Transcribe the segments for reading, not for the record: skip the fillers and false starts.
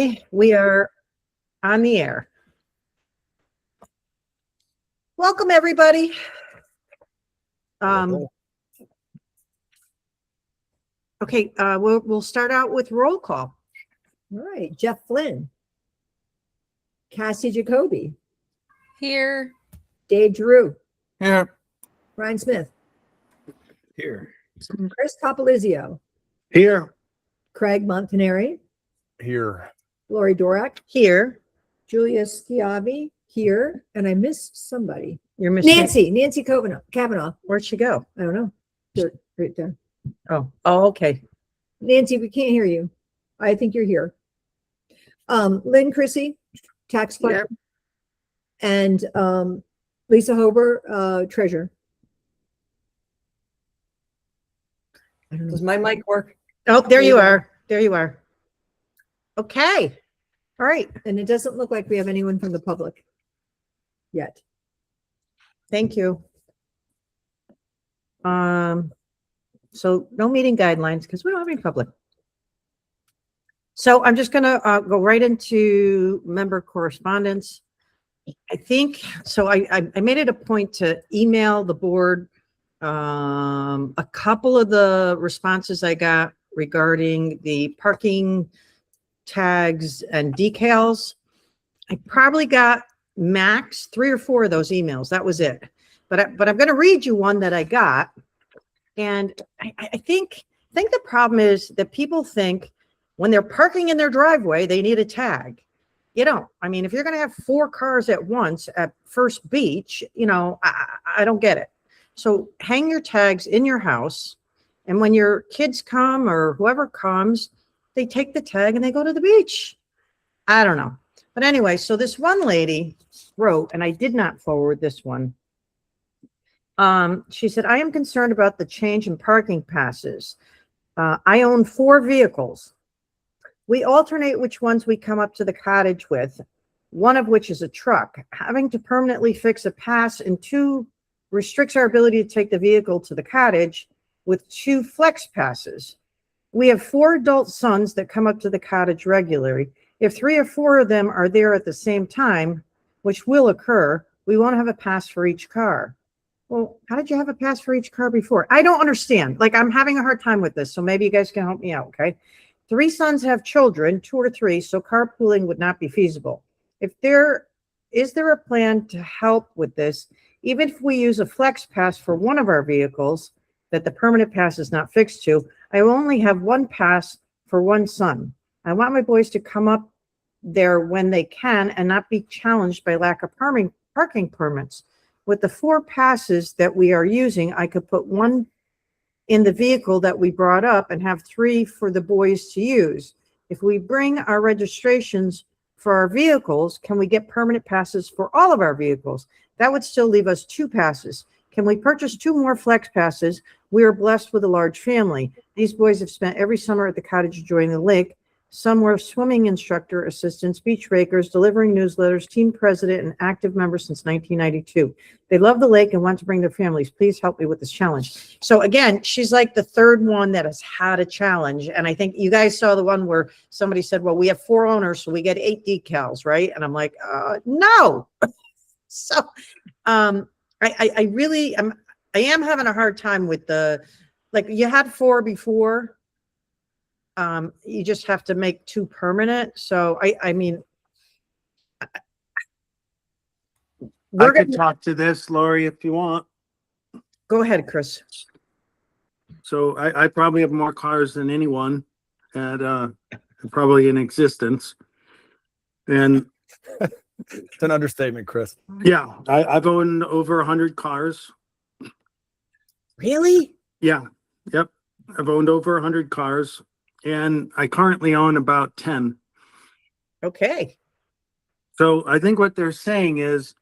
Okay, we are on the air. Welcome, everybody. Okay, we'll start out with roll call. All right, Jeff Flynn. Cassie Jacoby. Here. Dave Drew. Here. Ryan Smith. Here. Chris Capalizio. Here. Craig Montanari. Here. Lori Dorak. Here. Julia Schiavi. Here. And I missed somebody. You're missing Nancy Kavanaugh. Where'd she go? I don't know. Right there. Oh, okay. Nancy, we can't hear you. I think you're here. Lynn Chrissy, tax collector. And Lisa Hober, treasurer. Does my mic work? Oh, there you are. There you are. Okay. All right. And it doesn't look like we have anyone from the public yet. Thank you. So no meeting guidelines because we don't have any public. So I'm just gonna go right into member correspondence. I think so. I made it a point to email the board a couple of the responses I got regarding the parking tags and decals. I probably got max 3 or 4 of those emails. That was it. But I'm going to read you one that I got. And I think the problem is that people think when they're parking in their driveway, they need a tag. You don't. I mean, if you're going to have 4 cars at once at First Beach, I don't get it. So hang your tags in your house. And when your kids come or whoever comes, they take the tag and they go to the beach. I don't know. But anyway, so this one lady wrote, and I did not forward this one. She said, I am concerned about the change in parking passes. I own 4 vehicles. We alternate which ones we come up to the cottage with, one of which is a truck. Having to permanently fix a pass in 2 restricts our ability to take the vehicle to the cottage with 2 flex passes. We have 4 adult sons that come up to the cottage regularly. If 3 or 4 of them are there at the same time, which will occur, we won't have a pass for each car. Well, how did you have a pass for each car before? I don't understand. Like, I'm having a hard time with this, so maybe you guys can help me out, okay? 3 sons have children, 2 or 3, so carpooling would not be feasible. Is there a plan to help with this? Even if we use a flex pass for one of our vehicles that the permanent pass is not fixed to, I will only have 1 pass for 1 son. I want my boys to come up there when they can and not be challenged by lack of parking permits. With the 4 passes that we are using, I could put 1 in the vehicle that we brought up and have 3 for the boys to use. If we bring our registrations for our vehicles, can we get permanent passes for all of our vehicles? That would still leave us 2 passes. Can we purchase 2 more flex passes? We are blessed with a large family. These boys have spent every summer at the cottage enjoying the lake. Some were swimming instructor assistants, beach rakers, delivering newsletters, team president, and active members since 1992. They love the lake and want to bring their families. Please help me with this challenge. So again, she's like the 3rd one that has had a challenge. And I think you guys saw the one where somebody said, well, we have 4 owners, so we get 8 decals, right? And I'm like, no. So I really am having a hard time with like you had 4 before. You just have to make 2 permanent. So I mean, I could talk to this, Lori, if you want. Go ahead, Chris. So I probably have more cars than anyone at probably in existence. And it's an understatement, Chris. Yeah, I've owned over 100 cars. Really? Yeah. Yep. I've owned over 100 cars. And I currently own about 10. Okay. So I think what they're saying is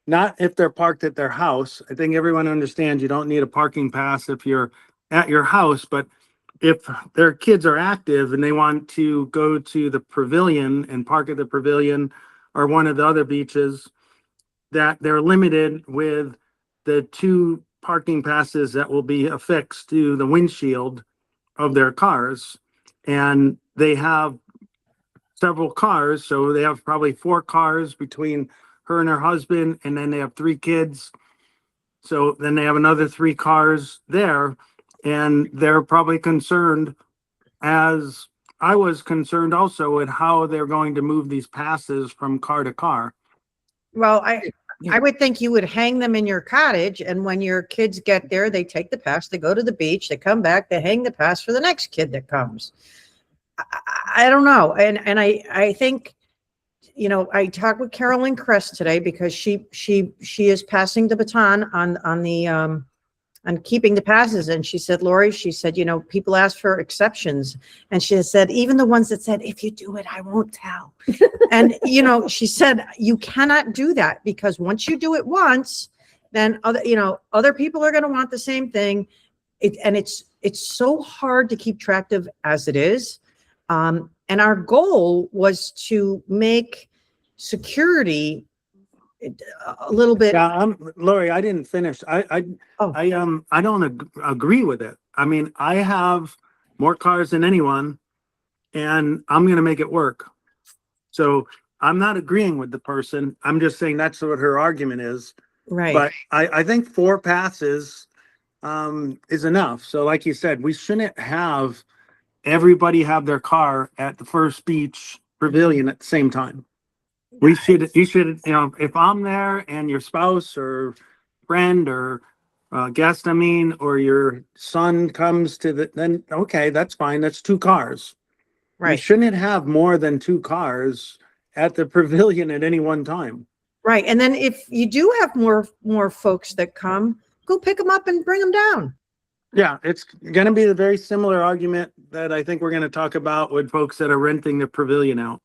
not if they're parked at their house. I think everyone understands you don't need a parking pass if you're at your house, but if their kids are active and they want to go to the pavilion and park at the pavilion or one of the other beaches, that they're limited with the 2 parking passes that will be affixed to the windshield of their cars. And they have several cars, so they have probably 4 cars between her and her husband, and then they have 3 kids. So then they have another 3 cars there, and they're probably concerned, as I was concerned also, with how they're going to move these passes from car to car. Well, I would think you would hang them in your cottage, and when your kids get there, they take the pass, they go to the beach, they come back, they hang the pass for the next kid that comes. I don't know. And I think, you know, I talked with Carolyn Kress today because she is passing the baton on keeping the passes. And she said, Lori, she said, you know, people ask for exceptions. And she has said, even the ones that said, if you do it, I won't tell. And, you know, she said, you cannot do that, because once you do it once, then other people are going to want the same thing. It's so hard to keep track of as it is. And our goal was to make security a little bit. Yeah, Lori, I didn't finish. I don't agree with it. I mean, I have more cars than anyone, and I'm going to make it work. So I'm not agreeing with the person. I'm just saying that's what her argument is. Right. But I think 4 passes is enough. So like you said, we shouldn't have everybody have their car at the First Beach Pavilion at the same time. You should, you know, if I'm there and your spouse or friend or guest, or your son comes to then okay, that's fine. That's 2 cars. You Right. shouldn't have more than 2 cars at the pavilion at any one time. Right. And then if you do have more folks that come, go pick them up and bring them down. Yeah, it's going to be a very similar argument that I think we're going to talk about with folks that are renting the pavilion out.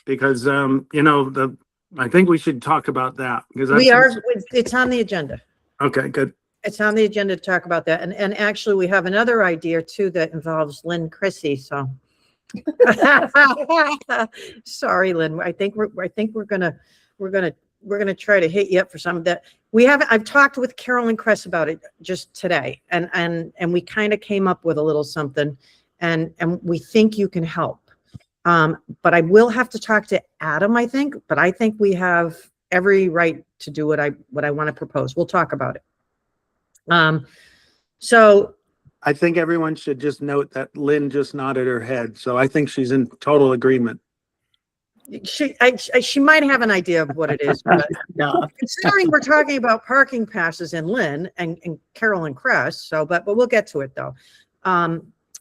Because, you know, I think we should talk about that. Because It's on the agenda. Okay, good. It's on the agenda to talk about that. And actually, we have another idea too that involves Lynn Chrissy. So sorry, Lynn. I think we're gonna try to hit you up for some of that. I've talked with Carolyn Kress about it just today, and we kind of came up with a little something, and we think you can help. But I will have to talk to Adam, I think, but I think we have every right to do what I want to propose. We'll talk about it. So I think everyone should just note that Lynn just nodded her head. So I think she's in total agreement. she might have an idea of what it is, but considering we're talking about parking passes in Lynn and Carolyn Kress, but we'll get to it though.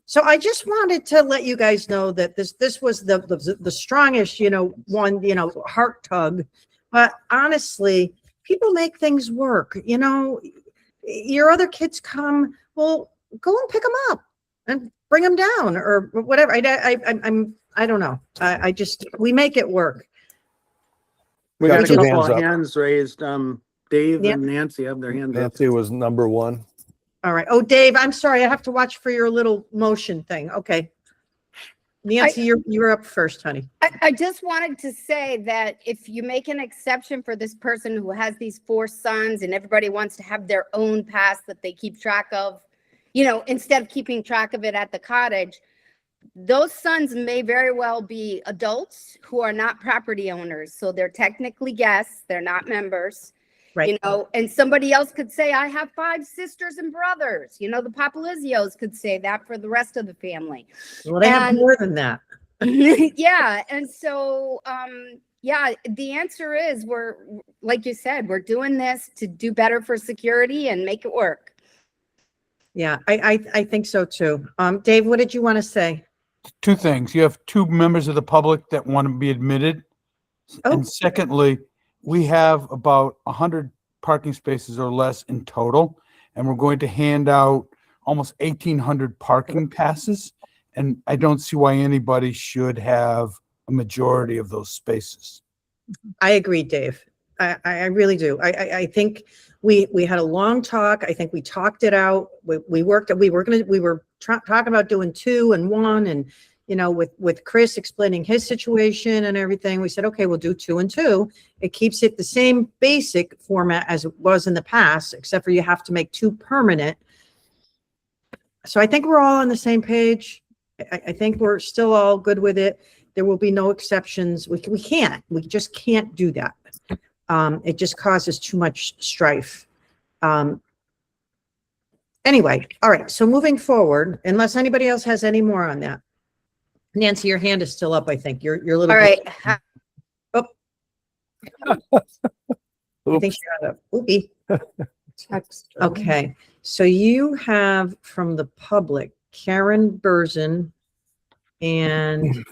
So I just wanted to let you guys know that this was the strongest, one, heart tug, but honestly, people make things work. Your other kids come, well, go and pick them up and bring them down or whatever. I don't know. We make it work. We Got got a 2 couple hands of up. hands raised. Dave Yeah. and Nancy have their hands up. Nancy was number 1. All right. Oh, Dave, I'm sorry. I have to watch for your little motion thing. Okay. Nancy, you're up first, honey. I just wanted to say that if you make an exception for this person who has these 4 sons and everybody wants to have their own pass that they keep track of, instead of keeping track of it at the cottage, those sons may very well be adults who are not property owners. So they're technically guests. They're not members. Right. And somebody else could say, I have 5 sisters and brothers. The Papalizios could say that for the rest of the family. Well, they have more than that. Yeah. And so, the answer is like you said, we're doing this to do better for security and make it work. Yeah, I think so too. Dave, what did you want to say? 2 things. You have 2 members of the public that want to be admitted. Oh. And secondly, we have about 100 parking spaces or less in total, and we're going to hand out almost 1,800 parking passes. And I don't see why anybody should have a majority of those spaces. I agree, Dave. I really do. I think we had a long talk. I think we talked it out. We were talking about doing 2 and 1, and with Chris explaining his situation and everything, we said, okay, we'll do 2 and 2. It keeps it the same basic format as it was in the past, except for you have to make 2 permanent. So I think we're all on the same page. I think we're still all good with it. There will be no exceptions. We just can't do that. It just causes too much strife. Anyway, all right. So moving forward, unless anybody else has any more on that. Nancy, your hand is still up, I think. You're a little. All bit- right. I think you're out of, oopie. Text. Okay, so you have from the public, Karen Burzin and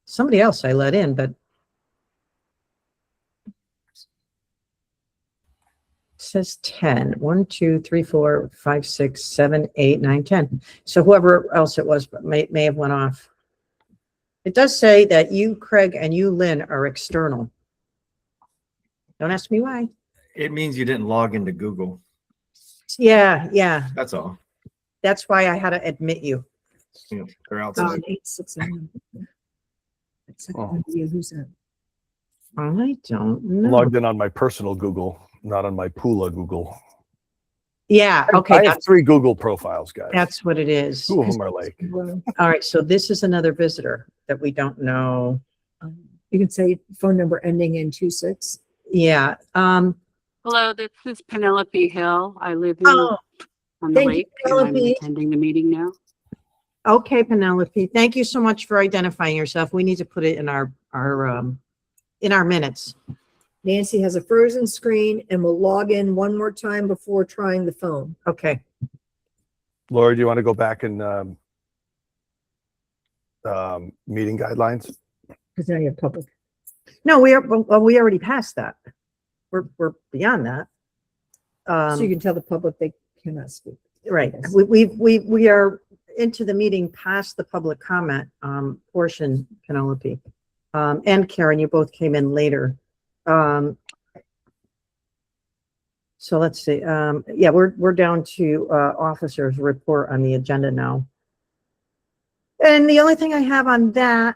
somebody else I let in, but says 10. 1, 2, 3, 4, 5, 6, 7, 8, 9, 10. So whoever else it was but may have went off. It does say that you, Craig, and you, Lynn, are external. Don't ask me why. It means you didn't log into Google. Yeah. That's all. That's why I had to admit you. Yeah, they're outside. 869. Oh. Who's that? I don't know. Logged in on my personal Google, not on my Pula Google. Yeah, okay, I have 3 Google profiles, guys. that's what it is. 2 of them are like, All right, so this is another visitor that we don't know. You can say phone number ending in 26. Yeah, Hello, this is Penelope Hill. I live in oh, on the thank you, lake and I'm Penelope. attending the meeting now. okay, Penelope, thank you so much for identifying yourself. We need to put it in our minutes. Nancy has a frozen screen and will log in one more time before trying the phone. Okay, Laura, do you want to go back and meeting guidelines? Because now you have public. no, we already passed that. We're beyond that. So you can tell the public they cannot speak. Right, we are into the meeting past the public comment portion, Penelope. And Karen, you both came in later. So let's see, yeah, we're down to officers report on the agenda now. And the only thing I have on that,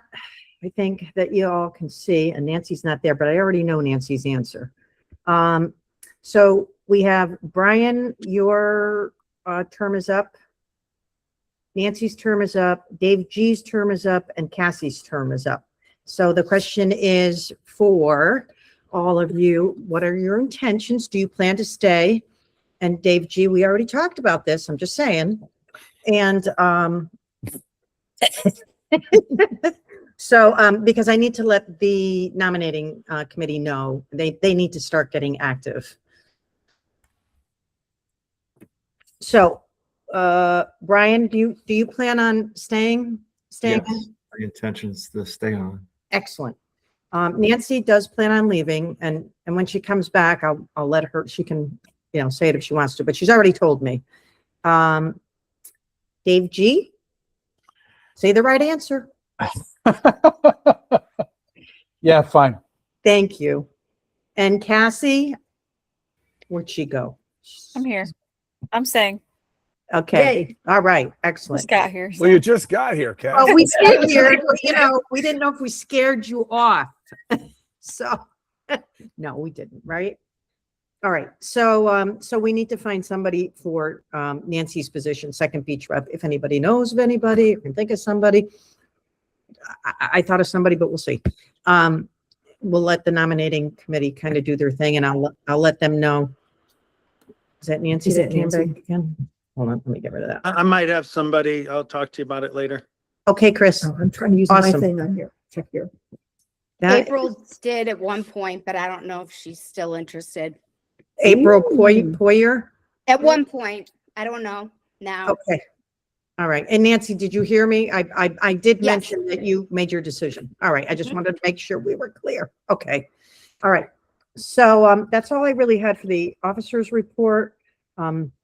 I think that you all can see, and Nancy's not there, but I already know Nancy's answer. So we have Brian, your term is up. Nancy's term is up, Dave G's term is up, and Cassie's term is up. So the question is for all of you, what are your intentions? Do you plan to stay? And Dave G, we already talked about this, I'm just saying. And so because I need to let the nominating committee know, they need to start getting active. So Brian, do you plan on staying? Yes, my intention's to stay on. Excellent. Nancy does plan on leaving, and when she comes back, I'll let her, she can, say it if she wants to, but she's already told me. Dave G, say the right answer. Yeah, fine. Thank you. And Cassie, where'd she go? I'm here. I'm staying. Okay. Yay. Oh, All right. Excellent. Just got here. Well, you just got here, Kat. Oh, we figured, we didn't know if we scared you off. So, no, we didn't, right? All right. So, so we need to find somebody for Nancy's position, second beach rep. If anybody knows of anybody, or can think of somebody. I thought of somebody, but we'll see. We'll let the nominating committee kind of do their thing, and I'll let them know. Is that Nancy? Is that it came Nancy? back again? Hold on, let me get rid of that. I might have somebody. I'll talk to you about it later. Okay, Chris. Oh, I'm trying to use my Awesome. thing on here. Check here. That- April did at one point, but I don't know if she's still interested. April Ooh. Poyer. At one point, I don't know now. Okay. All right. And Nancy, did you hear me? I did Yes. mention that you made your decision. All right. I just wanted to make sure we were clear. Okay. All right. So that's all I really had for the officers report.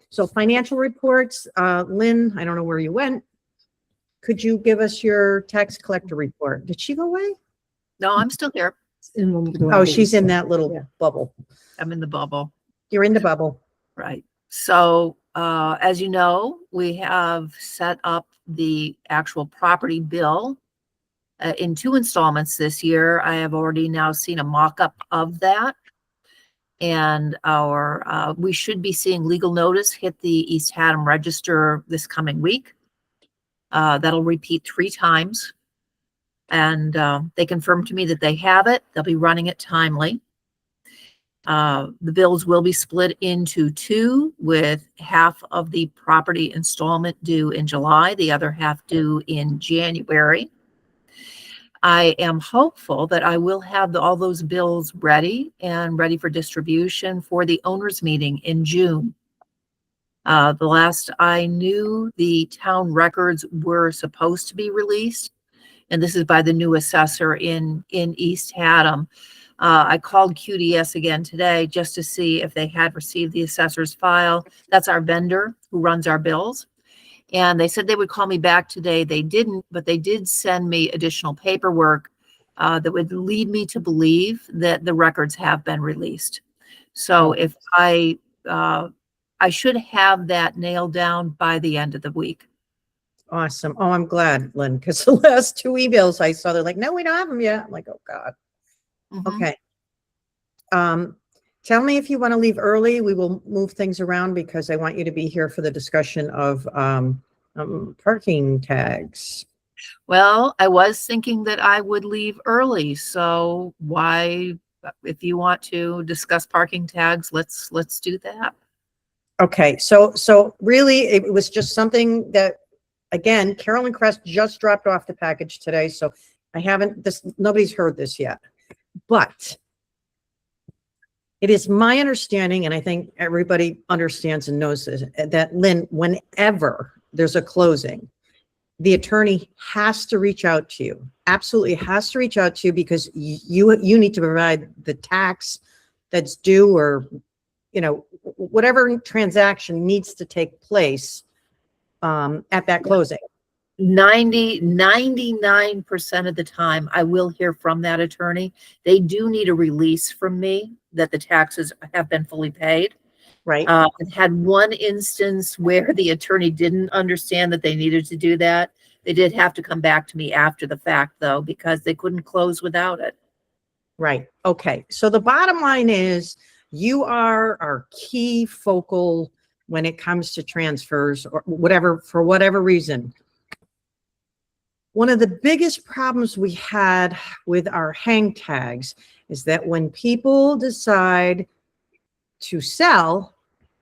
So financial reports, Lynn, I don't know where you went. Could you give us your tax collector report? Did she go away? No, I'm still here. Oh, she's in that Yeah. little bubble. I'm in the bubble. You're in the bubble. Right. So, as you know, we have set up the actual property bill in 2 installments this year. I have already now seen a mock-up of that. And we should be seeing legal notice hit the East Haddam Register this coming week. That'll repeat 3 times. And they confirmed to me that they have it. They'll be running it timely. The bills will be split into 2, with half of the property installment due in July, the other half due in January. I am hopeful that I will have all those bills ready and ready for distribution for the owners meeting in June. The last I knew, the town records were supposed to be released, and this is by the new assessor in East Haddam. I called QDS again today just to see if they had received the assessor's file. That's our vendor who runs our bills. And they said they would call me back today. They didn't, but they did send me additional paperwork that would lead me to believe that the records have been released. So if I should have that nailed down by the end of the week. Awesome. Oh, I'm glad, Lynn, because the last 2 emails I saw, they're like, no, we don't have them yet. I'm like, oh God. Mhm. Okay. Tell me if you want to leave early. We will move things around because I want you to be here for the discussion of parking tags. Well, I was thinking that I would leave early. So why, if you want to discuss parking tags, let's do that. Okay, so really, it was just something that, again, Carolyn Crest just dropped off the package today, so I haven't, nobody's heard this yet. But it is my understanding, and I think everybody understands and knows this, that Lynn, whenever there's a closing, the attorney has to reach out to you. Absolutely has to reach out to you, because you need to provide the tax that's due, or whatever transaction needs to take place at that closing. 99% of the time, I will hear from that attorney. They do need a release from me that the taxes have been fully paid. Right. I've had one instance where the attorney didn't understand that they needed to do that. They did have to come back to me after the fact, though, because they couldn't close without it. Right. Okay. So the bottom line is, you are our key focal when it comes to transfers or whatever, for whatever reason. One of the biggest problems we had with our hang tags is that when people decide to sell,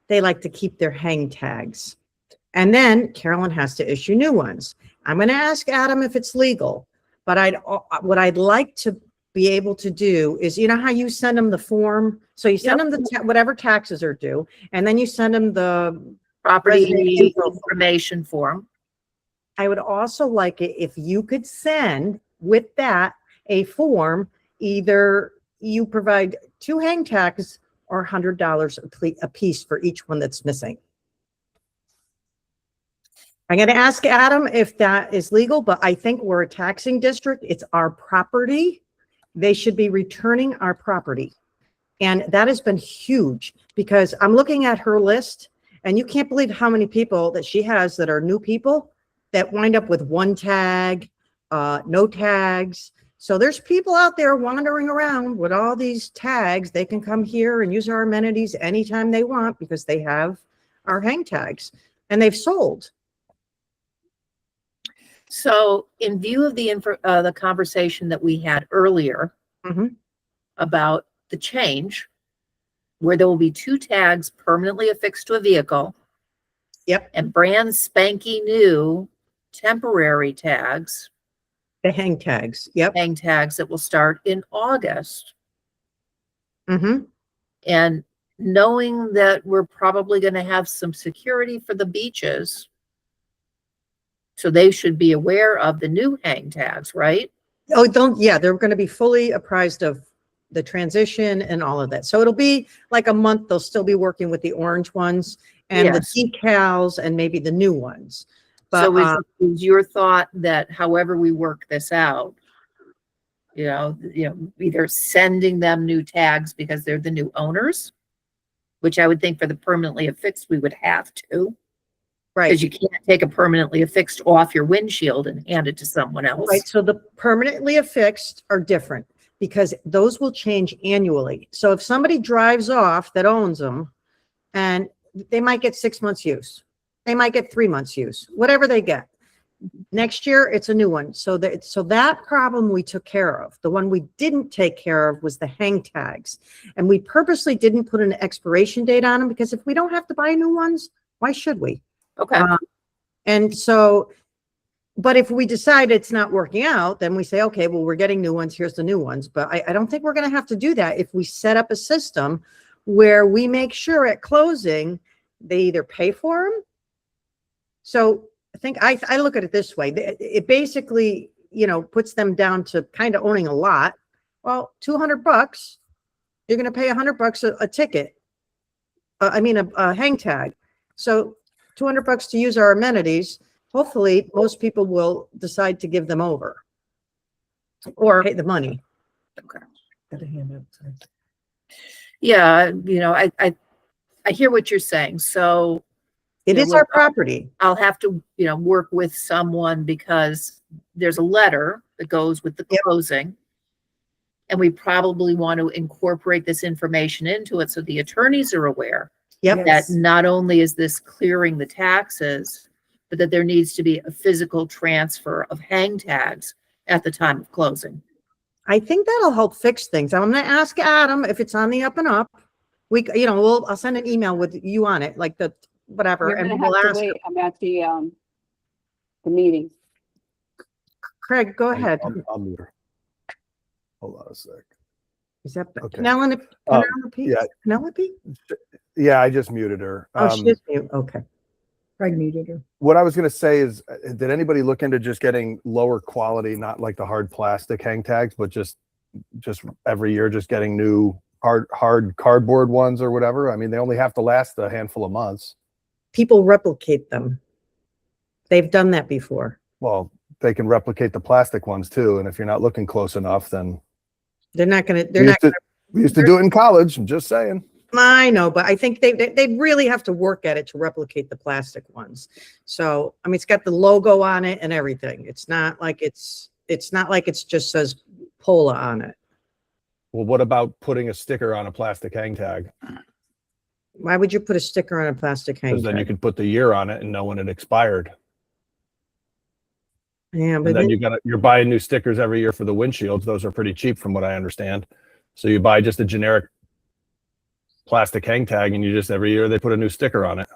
they like to keep their hang tags. And then Carolyn has to issue new ones. I'm going to ask Adam if it's legal, but what I'd like to be able to do is, you know how you send them the form? So you send them whatever taxes are due, and then you send them the Property information form. I would also like it if you could send with that a form, either you provide 2 hang tags or $100 a piece for each one that's missing. I'm going to ask Adam if that is legal, but I think we're a taxing district. It's our property. They should be returning our property. And that has been huge, because I'm looking at her list and you can't believe how many people that she has that are new people that wind up with 1 tag, no tags. So there's people out there wandering around with all these tags. They can come here and use our amenities anytime they want because they have our hang tags, and they've sold. So in view of the conversation that we had earlier about the change, where there will be 2 tags permanently affixed to a vehicle. Yep. And brand spanky new temporary tags. The hang tags. Yep. Hang tags that will start in August. Mm-hmm. And knowing that we're probably going to have some security for the beaches, so they should be aware of the new hang tags, right? Oh, they're going to be fully apprised of the transition and all of that. So it'll be like a month. They'll still be working with the orange ones and Yes. the decals and maybe the new ones. But So is your thought that however we work this out, either sending them new tags because they're the new owners, which I would think for the permanently affixed, we would have to. right. Because you can't take a permanently affixed off your windshield and hand it to someone else. Right. So the permanently affixed are different because those will change annually. So if somebody drives off that owns them, and they might get 6 months use, they might get 3 months use, whatever they get. Next year, it's a new one. So that problem we took care of. The one we didn't take care of was the hang tags. And we purposely didn't put an expiration date on them because if we don't have to buy new ones, why should we? Okay. And so, but if we decide it's not working out, then we say, okay, well, we're getting new ones. Here's the new ones. But I don't think we're going to have to do that if we set up a system where we make sure at closing, they either pay for them. So I think I look at it this way. It basically, puts them down to kind of owning a lot. Well, $200, you're going to pay $100 a ticket. A hang tag. So $200 to use our amenities. Hopefully, most people will decide to give them over or pay the money. Okay. Got a hand up, sorry. Yeah, I hear what you're saying. So It Yeah, is well, our property. I'll have to, work with someone because there's a letter that goes with the Yep. closing. And we probably want to incorporate this information into it so the attorneys are aware Yep. that Yes. not only is this clearing the taxes, but that there needs to be a physical transfer of hang tags at the time of closing. I think that'll help fix things. I'm going to ask Adam if it's on the up and up. I'll send an email with you on it, like the whatever, You're and gonna we'll have to ask. wait. I'm at the meeting. Craig, go ahead. I'll mute her. Hold on a sec. Is that Okay. Penelope? Oh, Penelope? yeah. Penelope? Yeah, I just muted her. Oh, she is mute. Okay. Craig muted her. What I was going to say is, did anybody look into just getting lower quality, not like the hard plastic hang tags, but just every year, just getting new hard cardboard ones or whatever? I mean, they only have to last a handful of months. People replicate them. They've done that before. Well, they can replicate the plastic ones too. And if you're not looking close enough, then They're not going to, we used to do it in college. I'm just saying. I know, but I think they really have to work at it to replicate the plastic ones. So, I mean, it's got the logo on it and everything. It's not like it's just says Pola on it. Well, what about putting a sticker on a plastic hang tag? Why would you put a sticker on a plastic hang Because then you tag? could put the year on it and know when it expired. Yeah, And but then then, you're buying new stickers every year for the windshields. Those are pretty cheap from what I understand. So you buy just a generic plastic hang tag and you just every year they put a new sticker on it.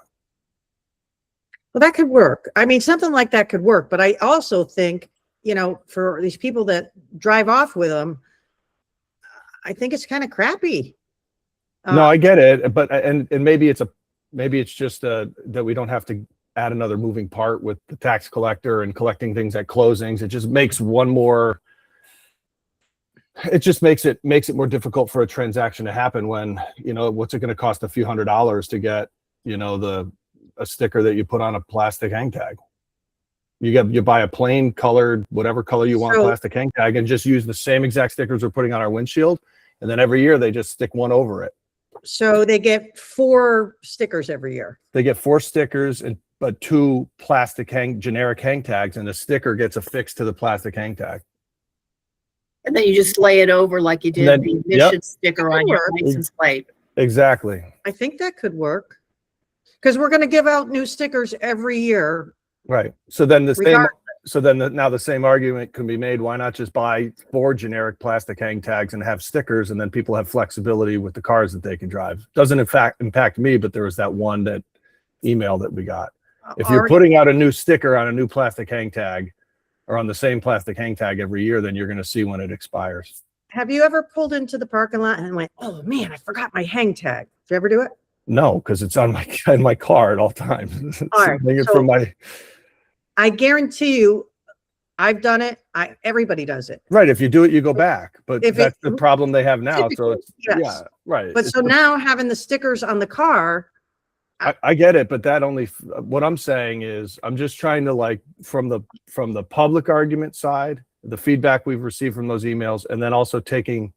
well, that could work. I mean, something like that could work. But I also think, for these people that drive off with them, I think it's kind of crappy. No, I get it, but and maybe it's just that we don't have to add another moving part with the tax collector and collecting things at closings. It just makes it more difficult for a transaction to happen when, what's it going to cost a few $100s to get, a sticker that you put on a plastic hang tag. You buy a plain colored, whatever color you want, So- plastic hang tag and just use the same exact stickers we're putting on our windshield. And then every year they just stick one over it. So they get 4 stickers every year. They get 4 stickers but 2 plastic generic hang tags, and the sticker gets affixed to the plastic hang tag. And then you just lay it over like you did Then- the yep. mission sticker on your Work. license plate. Exactly. I think that could work. Because we're going to give out new stickers every year. Right. So then Regardless. now the same argument can be made. Why not just buy 4 generic plastic hang tags and have stickers, and then people have flexibility with the cars that they can drive? Doesn't in fact impact me, but there was that one email that we got. If you're Or- putting out a new sticker on a new plastic hang tag or on the same plastic hang tag every year, then you're going to see when it expires. Have you ever pulled into the parking lot and went, oh man, I forgot my hang tag? Did you ever do it? No, because it's on in my car at all times. All right, Bring it so- from my I guarantee you, I've done it. Everybody does it. right. If you do it, you go back. But If that's it- the problem they have now. So Typically, it's yes. yeah, right. But It's so the- now having the stickers on the car, I get it, but that only what I'm saying is I'm just trying to from the public argument side, the feedback we've received from those emails, and then also taking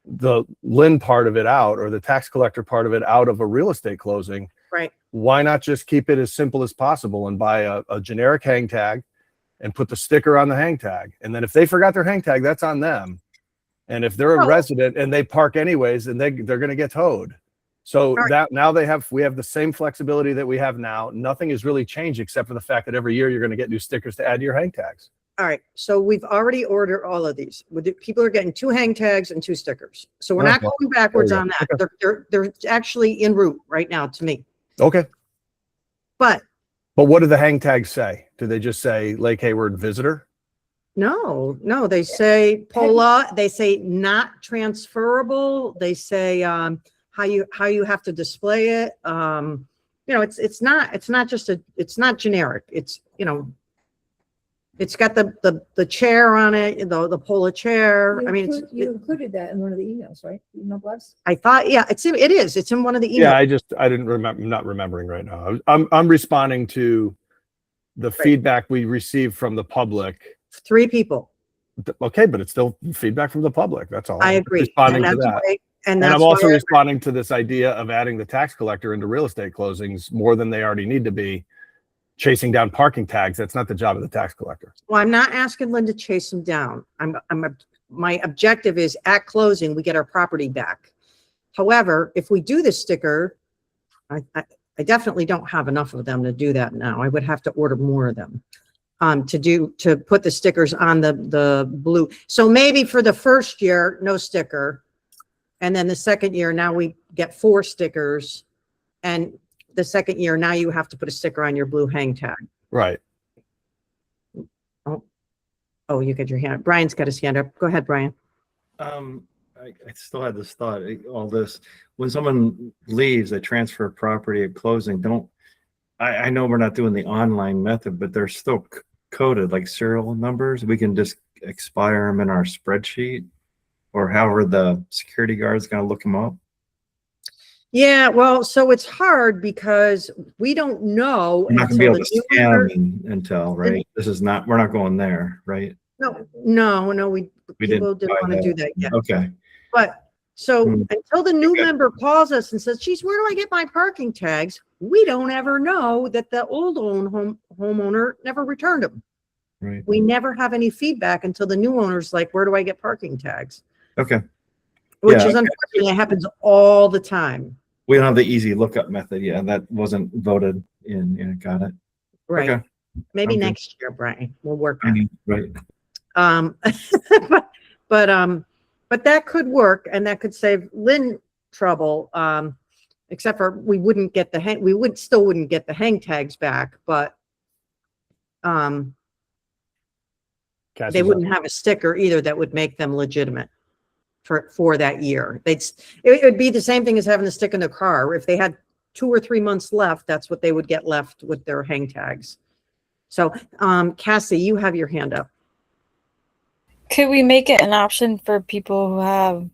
the Lynn part of it out or the tax collector part of it out of a real estate closing. right? Why not just keep it as simple as possible and buy a generic hang tag and put the sticker on the hang tag? And then if they forgot their hang tag, that's on them. And if they're a Well- resident and they park anyways, then they're going to get towed. So right. that now we have the same flexibility that we have now. Nothing has really changed except for the fact that every year you're going to get new stickers to add to your hang tags. All right, so we've already ordered all of these. People are getting 2 hang tags and 2 stickers. So we're Oh, not well, going backwards there on we that. They're actually en route right now to me. Okay. But But what do the hang tags say? Do they just say Lake Hayward visitor? no, they say Pola, they say not transferable. They say how you have to display it. It's not generic. It's, it's got the chair on it, the Pola chair. You I mean, you included that in one of the emails, right? Email blast? I thought, yeah, it is. It's in one of the Yeah, emails. I didn't remember. I'm not remembering right now. I'm responding to the feedback we received from the public. 3 people. Okay, but it's still feedback from the public. That's all. I I'm agree. Responding And to that. and And that's I'm also why responding to this idea of adding the tax collector into real estate closings more than they already need to be, chasing down parking tags. That's not the job of the tax collector. well, I'm not asking Lynn to chase them down. My objective is at closing, we get our property back. However, if we do this sticker, I definitely don't have enough of them to do that now. I would have to order more of them. To put the stickers on the blue. So maybe for the first year, no sticker. And then the second year, now we get 4 stickers. And the second year, now you have to put a sticker on your blue hang tag. Right. Oh, you get your hand. Brian's got his hand up. Go ahead, Brian. I still had this thought, all this, when someone leaves, they transfer property at closing, I know we're not doing the online method, but they're still coded like serial numbers. We can just expire them in our spreadsheet, or however the security guard's going to look them up. Yeah, well, so it's hard because we don't know. We're not going to be until able to the new scan owner- them until, right? We're not going there, right? No, we people didn't buy want to do that yet. Okay. But so Hmm. until the new Okay. member calls us and says, geez, where do I get my parking tags? We don't ever know that the old homeowner never returned them. Right. We never have any feedback until the new owner's like, where do I get parking tags? Okay. Which Yeah, is unfortunate. It happens all the time. We don't have the easy lookup method yet. That wasn't voted in. Yeah, got it. Right. Okay. Maybe Okay. next year, Brian, we'll work on it. Right. But that could work and that could save Lynn trouble. Except for we wouldn't get still wouldn't get the hang tags back, but Cassie's they up. wouldn't have a sticker either that would make them legitimate for that year. It would be the same thing as having a stick in the car. If they had 2 or 3 months left, that's what they would get left with their hang tags. So, Cassie, you have your hand up. Could we make it an option for people who have,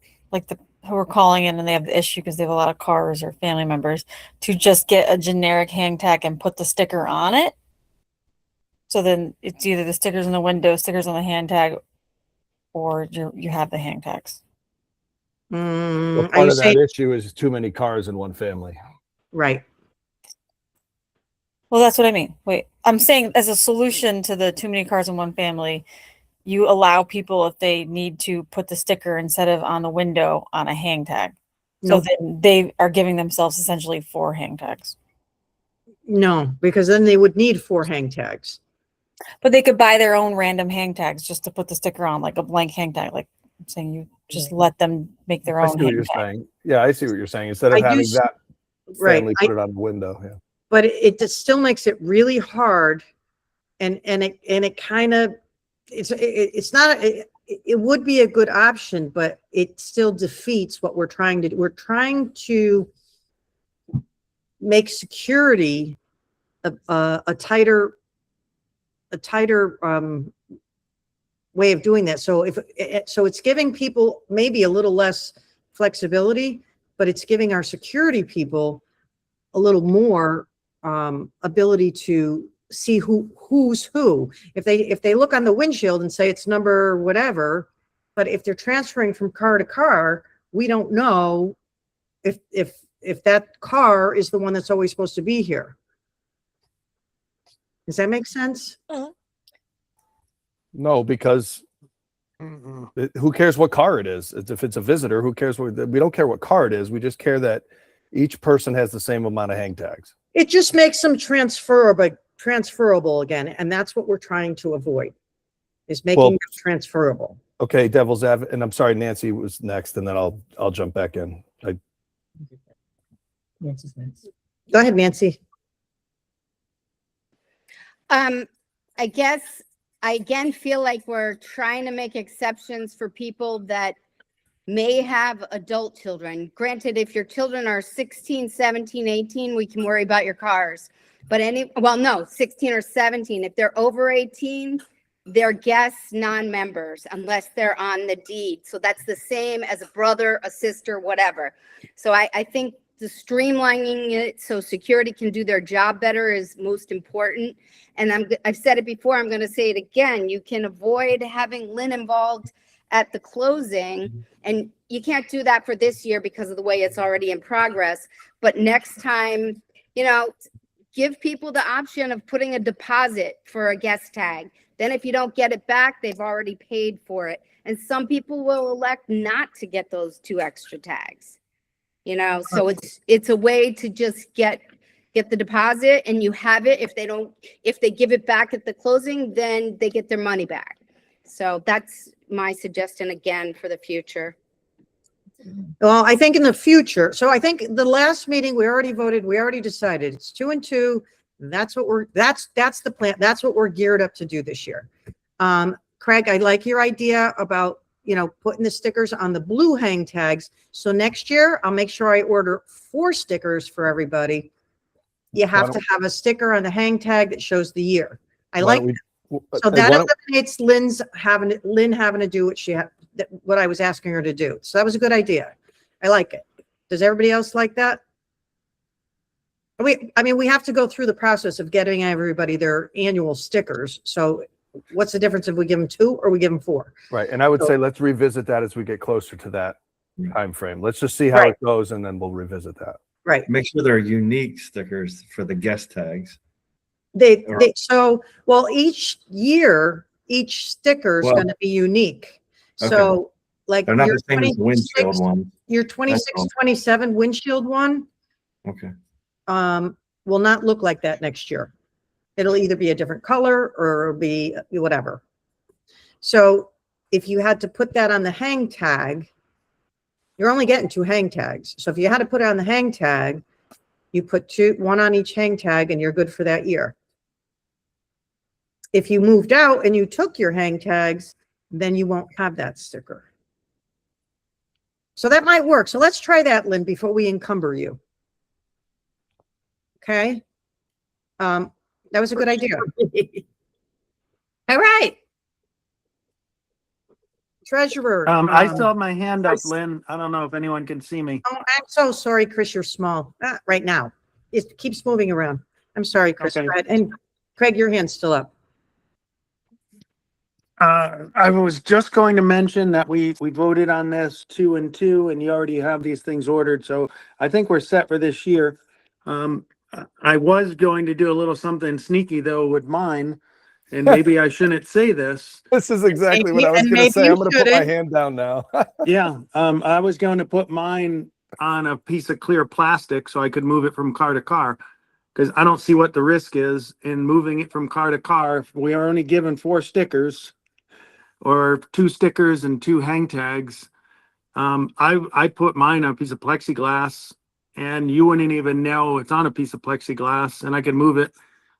who are calling in and they have the issue because they have a lot of cars or family members, to just get a generic hang tag and put the sticker on it? So then it's either the stickers in the window, stickers on the hand tag, or you have the hang tags. Well, Are part you of that saying, issue is too many cars in one family. right? Well, that's what I mean. Wait, I'm saying as a solution to the too many cars in one family, you allow people, if they need to, put the sticker instead of on the window on a hang tag. So No. then they are giving themselves essentially 4 hang tags. No, because then they would need 4 hang tags. But they could buy their own random hang tags just to put the sticker on, like a blank hang tag. Like I'm saying, you just let them make their I own see what hang you're tag. saying. Yeah, I see what you're saying. Instead of I do having s- that Right. family put it on the window. Yeah. But it just still makes it really hard. And it kind of, it's not, it would be a good option, but it still defeats what we're trying to do. We're trying to make security a tighter way of doing that. So so it's giving people maybe a little less flexibility, but it's giving our security people a little more ability to see who's who. If they look on the windshield and say it's number whatever, but if they're transferring from car to car, we don't know if that car is the one that's always supposed to be here. Does that make sense? No, because who cares what car it is? If it's a visitor, who cares we don't care what car it is. We just care that each person has the same amount of hang tags. It just makes them transferable again, and that's what we're trying to avoid, is making Well- them transferable. Okay, devil's advocate, and I'm sorry, Nancy was next, and then I'll jump back in. Go ahead, Nancy. I guess I again feel like we're trying to make exceptions for people that may have adult children. Granted, if your children are 16, 17, 18, we can worry about your cars. But 16 or 17, if they're over 18, they're guests, non-members, unless they're on the deed. So that's the same as a brother, a sister, whatever. So I think the streamlining it so security can do their job better is most important. And I've said it before, I'm going to say it again. You can avoid having Lynn involved at the closing, and you can't do that for this year because of the way it's already in progress. But next time, give people the option of putting a deposit for a guest tag. Then if you don't get it back, they've already paid for it. And some people will elect not to get those 2 extra tags. So it's a way to just get the deposit, and you have it. If they give it back at the closing, then they get their money back. So that's my suggestion again for the future. Well, I think in the future, so I think the last meeting we already voted, we already decided it's 2 and 2. That's the plan. That's what we're geared up to do this year. Craig, I like your idea about, putting the stickers on the blue hang tags. So next year I'll make sure I order 4 stickers for everybody. You have to have a sticker on the hang tag that shows the year. So that eliminates Lynn having to do what I was asking her to do. So that was a good idea. I like it. Does everybody else like that? We have to go through the process of getting everybody their annual stickers. So what's the difference if we give them 2 or we give them 4? Right, and I would say let's revisit that as we get closer to that time frame. Let's just see how it goes, and then we'll revisit that. Right. Make sure they're unique stickers for the guest tags. Each year, each sticker is going to be unique. So like they're not your the same as windshield one. Your 26, 27 windshield one Okay. will not look like that next year. It'll either be a different color or it'll be whatever. So if you had to put that on the hang tag, you're only getting 2 hang tags. So if you had to put it on the hang tag, you put 1 on each hang tag and you're good for that year. If you moved out and you took your hang tags, then you won't have that sticker. So that might work. So let's try that, Lynn, before we encumber you. Okay. That was a good idea. All right. Treasurer. I still have my hand up, Lynn. I don't know if anyone can see me. Oh, I'm so sorry, Chris, you're small right now. It keeps moving around. I'm sorry, Chris. Okay. Go ahead. And Craig, your hand's still up. I was just going to mention that we voted on this 2 and 2, and you already have these things ordered. So I think we're set for this year. I was going to do a little something sneaky though with mine, and maybe I shouldn't say this. This is exactly what I was going to say. I'm going to put my hand down now. Yeah, I was going to put mine on a piece of clear plastic so I could move it from car to car, because I don't see what the risk is in moving it from car to car. If we are only given 4 stickers or 2 stickers and 2 hang tags, I put mine on a piece of plexiglass, and you wouldn't even know it's on a piece of plexiglass, and I could move it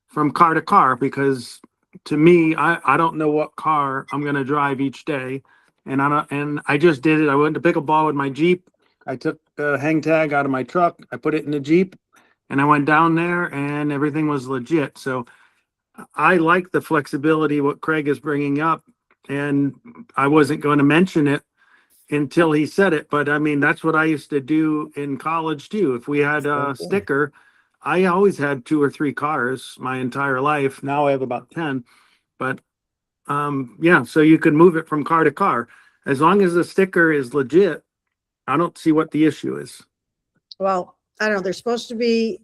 from car to car, because to me, I don't know what car I'm going to drive each day. And I just did it. I went to pick a ball with my Jeep. I took the hang tag out of my truck. I put it in the Jeep, and I went down there, and everything was legit. So I like the flexibility, what Craig is bringing up, and I wasn't going to mention it until he said it. But I mean, that's what I used to do in college too. If we had a sticker, I always had 2 or 3 cars my entire life. Now I have about 10, but yeah, so you could move it from car to car. As long as the sticker is legit, I don't see what the issue is. Well, I don't know. They're supposed to be,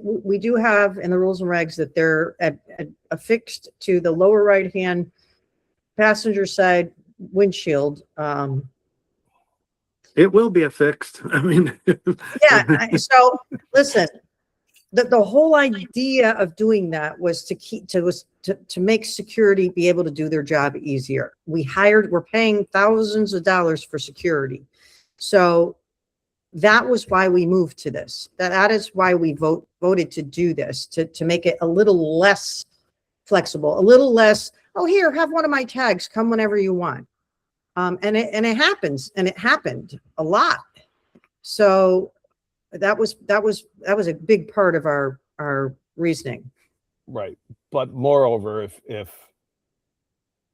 we do have in the rules and regs that they're affixed to the lower right-hand passenger side windshield It will be affixed. I mean. Yeah, so listen, the whole idea of doing that was to make security be able to do their job easier. We're paying thousands of dollars for security. So that was why we moved to this. That is why we voted to do this, to make it a little less flexible, a little less, oh, here, have one of my tags, come whenever you want. And it happens, and it happened a lot. So that was a big part of our reasoning. Right. But moreover, if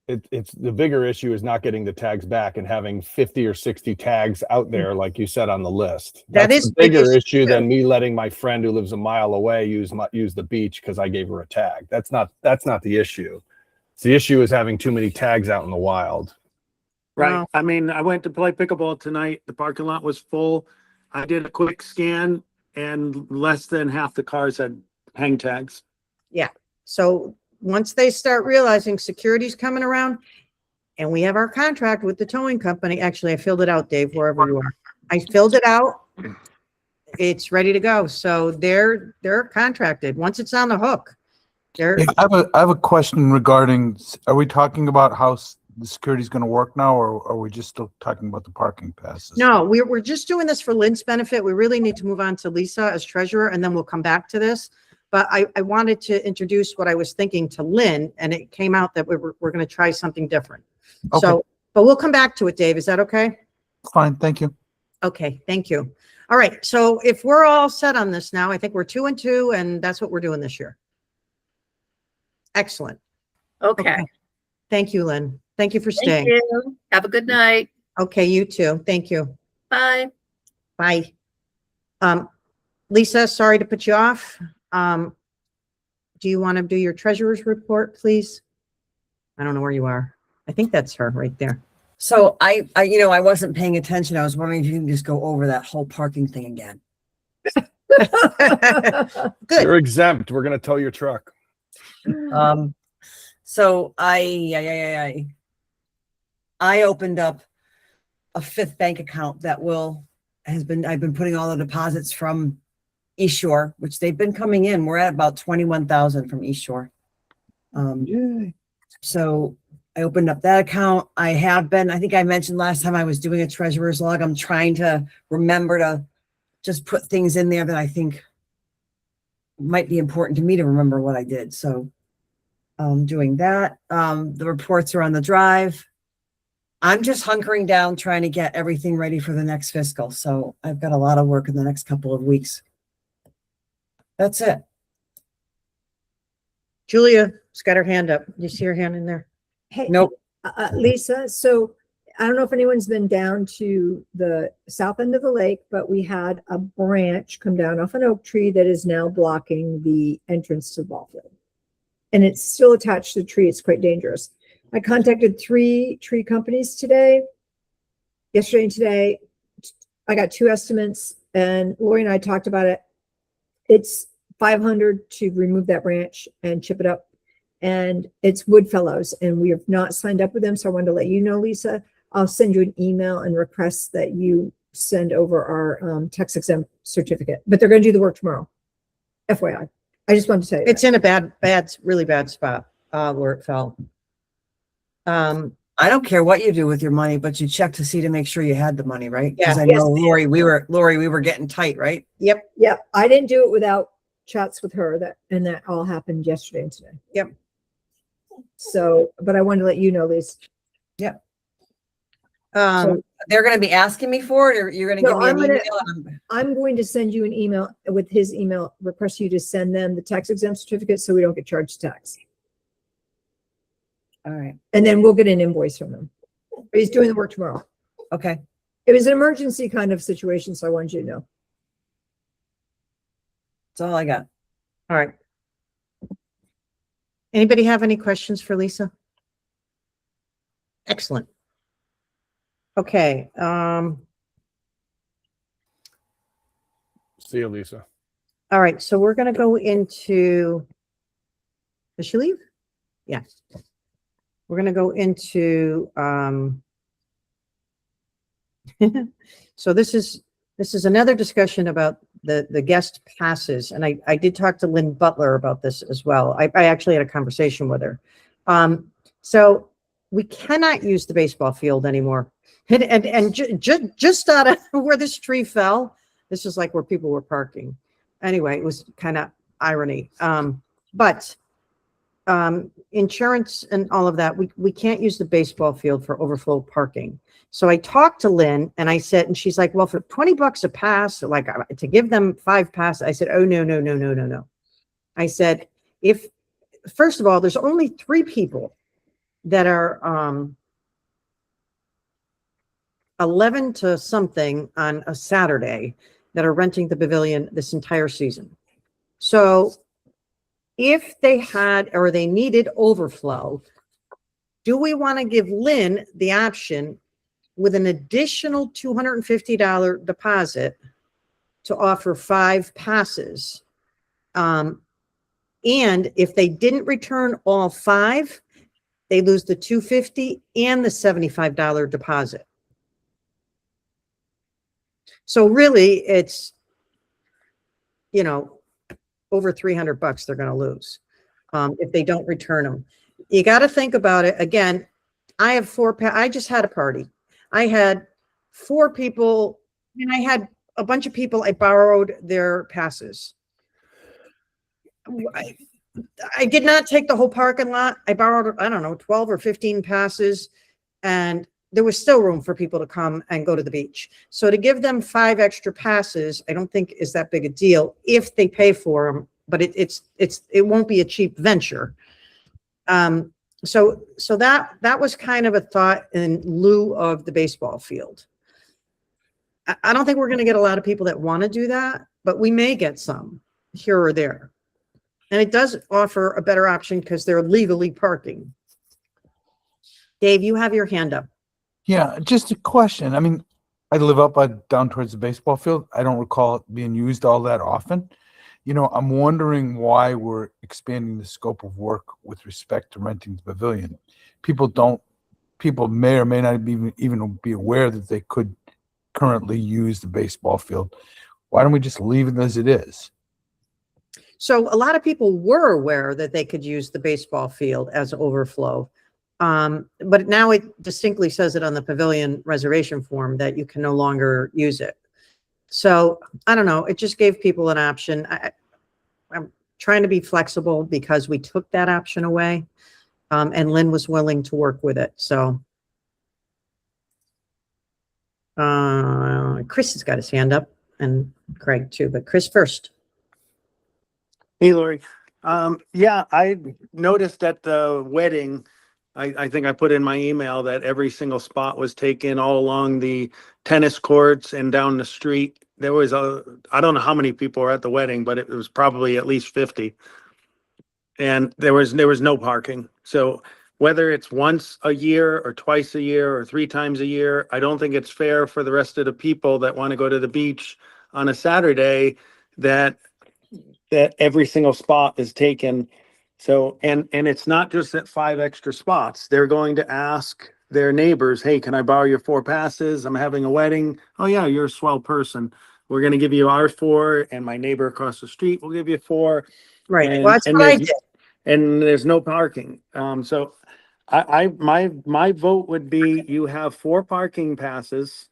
it's the bigger issue is not getting the tags back and having 50 or 60 tags out there, like you said, on the list. That That's is a bigger the issue than me letting my friend who lives a mile away use the beach because I gave her a tag. That's not the issue. The issue is having too many tags out in the wild. Right. Wow. I mean, I went to play pickleball tonight. The parking lot was full. I did a quick scan and less than half the cars had hang tags. So once they start realizing security's coming around, and we have our contract with the towing company, actually, I filled it out, Dave, wherever you are. I filled it out. It's ready to go. So they're contracted. Once it's on the hook, they're, Yeah, I have a question regarding, are we talking about how the security is going to work now, or are we just still talking about the parking passes? no, we're just doing this for Lynn's benefit. We really need to move on to Lisa as treasurer, and then we'll come back to this. But I wanted to introduce what I was thinking to Lynn, and it came out that we're going to try something different. Okay. So, but we'll come back to it, Dave. Is that okay? Fine, thank you. Okay, thank you. All right, so if we're all set on this now, I think we're 2 and 2, and that's what we're doing this year. Excellent. Okay. Thank you, Lynn. Thank you for Thank staying. you. Have a good night. Okay, you too. Thank you. Bye. Bye. Lisa, sorry to put you off. Do you want to do your treasurer's report, please? I don't know where you are. I think that's her right there. So I wasn't paying attention. I was wondering if you can just go over that whole parking thing again. Good. You're exempt. We're going to tow your truck. So I opened up a 5th bank account that I've been putting all the deposits from East Shore, which they've been coming in. We're at about 21,000 from East Shore. So I opened up that account. I think I mentioned last time I was doing a treasurer's log. I'm trying to remember to just put things in there that I think might be important to me to remember what I did. So doing that. The reports are on the drive. I'm just hunkering down, trying to get everything ready for the next fiscal. So I've got a lot of work in the next couple of weeks. That's it. Julia's got her hand up. You see her hand in there? Hey, Nope. Lisa, so I don't know if anyone's been down to the south end of the lake, but we had a branch come down off an oak tree that is now blocking the entrance to the ball field. And it's still attached to the tree. It's quite dangerous. I contacted 3 tree companies yesterday and today. I got 2 estimates, and Lori and I talked about it. It's $500 to remove that branch and chip it up. And it's Woodfellows, and we have not signed up with them. So I wanted to let you know, Lisa. I'll send you an email and request that you send over our tax exempt certificate. But they're going to do the work tomorrow. FYI. I just wanted to tell you. It's in a really bad spot where it fell. I don't care what you do with your money, but you check to see to make sure you had the money, right? Because Yeah. I know Lori, we were getting tight, right? Yep. Yep. I didn't do it without chats with her, and that all happened yesterday and today. Yep. So, but I wanted to let you know, Lisa. Um, They're going to be asking me for it, or you're going to No, give me an I'm email? I'm going to send you an email with his email, request you to send them the tax exempt certificate so we don't get charged tax. All right. And then we'll get an invoice from him. He's doing the work tomorrow. Okay. It was an emergency kind of situation, so I wanted you to know. That's all I got. all right. Anybody have any questions for Lisa? Excellent. Okay, See you, Lisa. all right, so we're gonna go into, did she leave? Yeah. We're gonna go into, So this is another discussion about the guest passes. And I did talk to Lynn Butler about this as well. I actually had a conversation with her. So we cannot use the baseball field anymore. And just out of where this tree fell, this is like where people were parking. Anyway, it was kind of irony. But insurance and all of that, we can't use the baseball field for overflow parking. So I talked to Lynn and I said, and she's like, well, for $20 a pass, like to give them 5 passes. I said, oh, no. I said, first of all, there's only 3 people that are 11 to something on a Saturday that are renting the pavilion this entire season. So if they had, or they needed overflow, do we want to give Lynn the option with an additional $250 deposit to offer 5 passes? And if they didn't return all 5, they lose the $250 and the $75 deposit. So really it's, over $300 they're going to lose if they don't return them. You got to think about it. Again, I have 4, I just had a party. I had 4 people and I had a bunch of people. I borrowed their passes. I did not take the whole parking lot. I borrowed, I don't know, 12 or 15 passes, and there was still room for people to come and go to the beach. So to give them 5 extra passes, I don't think is that big a deal if they pay for them, but it won't be a cheap venture. So that was kind of a thought in lieu of the baseball field. I don't think we're going to get a lot of people that want to do that, but we may get some here or there. And it does offer a better option because they're legally parking. Dave, you have your hand up. Yeah, just a question. I mean, I live down towards the baseball field. I don't recall it being used all that often. I'm wondering why we're expanding the scope of work with respect to renting the pavilion. People may or may not even be aware that they could currently use the baseball field. Why don't we just leave it as it is? So a lot of people were aware that they could use the baseball field as overflow. But now it distinctly says it on the pavilion reservation form that you can no longer use it. So I don't know. It just gave people an option. I'm trying to be flexible because we took that option away. And Lynn was willing to work with it. So Chris has got his hand up, and Craig too, but Chris first. Hey, Lori. Yeah, I noticed at the wedding, I think I put in my email that every single spot was taken all along the tennis courts and down the street. There was I don't know how many people were at the wedding, but it was probably at least 50. And there was no parking. So whether it's once a year or twice a year or 3 times a year, I don't think it's fair for the rest of the people that want to go to the beach on a Saturday that every single spot is taken. So, and it's not just that 5 extra spots. They're going to ask their neighbors, hey, can I borrow your 4 passes? I'm having a wedding. Oh yeah, you're a swell person. We're going to give you our 4, and my neighbor across the street will give you 4. Right. And, Well, that's what I did. And there's no parking. So my vote would be you have 4 parking passes,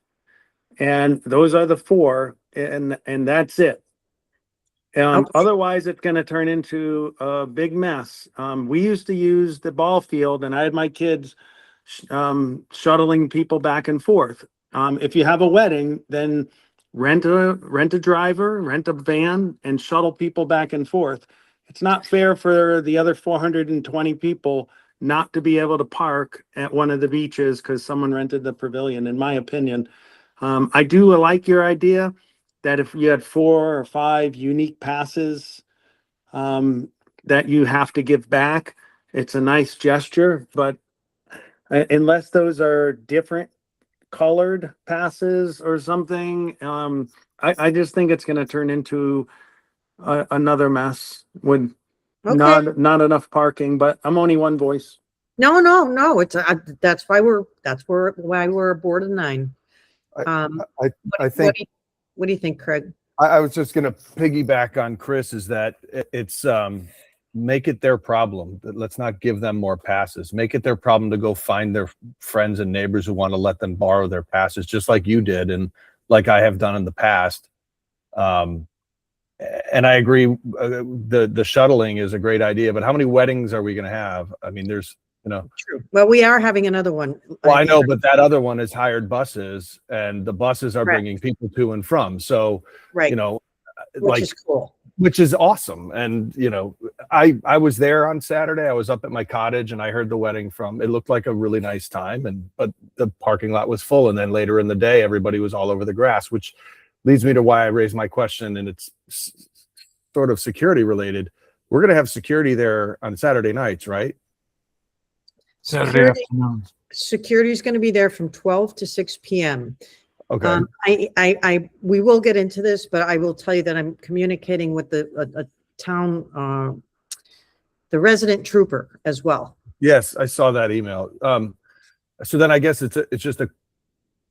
and those are the 4, and that's it. Okay. Otherwise, it's going to turn into a big mess. We used to use the ball field, and I had my kids shuttling people back and forth. If you have a wedding, then rent a driver, rent a van, and shuttle people back and forth. It's not fair for the other 420 people not to be able to park at one of the beaches because someone rented the pavilion, in my opinion. I do like your idea that if you had 4 or 5 unique passes that you have to give back, it's a nice gesture. But unless those are different colored passes or something, I just think it's going to turn into another mess with Okay. not enough parking. But I'm only one voice. No. It's that's why we're a board of 9. I think What do you think, Craig? I was just going to piggyback on Chris is that it's make it their problem. Let's not give them more passes. Make it their problem to go find their friends and neighbors who want to let them borrow their passes, just like you did and like I have done in the past. And I agree, the shuttling is a great idea, but how many weddings are we going to have? I mean, there's, True. Well, we are having another one. well, I know, but that other one is hired buses and the buses are Correct. bringing people to and from. So, Right. Which like, is cool. which is awesome. And, I was there on Saturday. I was up at my cottage and I heard the wedding it looked like a really nice time. But the parking lot was full. And then later in the day, everybody was all over the grass, which leads me to why I raised my question. And it's sort of security related. We're going to have security there on Saturday nights, right? Saturday afternoon. Security is going to be there from 12 to 6 p.m. Okay. We will get into this, but I will tell you that I'm communicating with the town, the resident trooper as well. Yes, I saw that email. So then I guess it's just a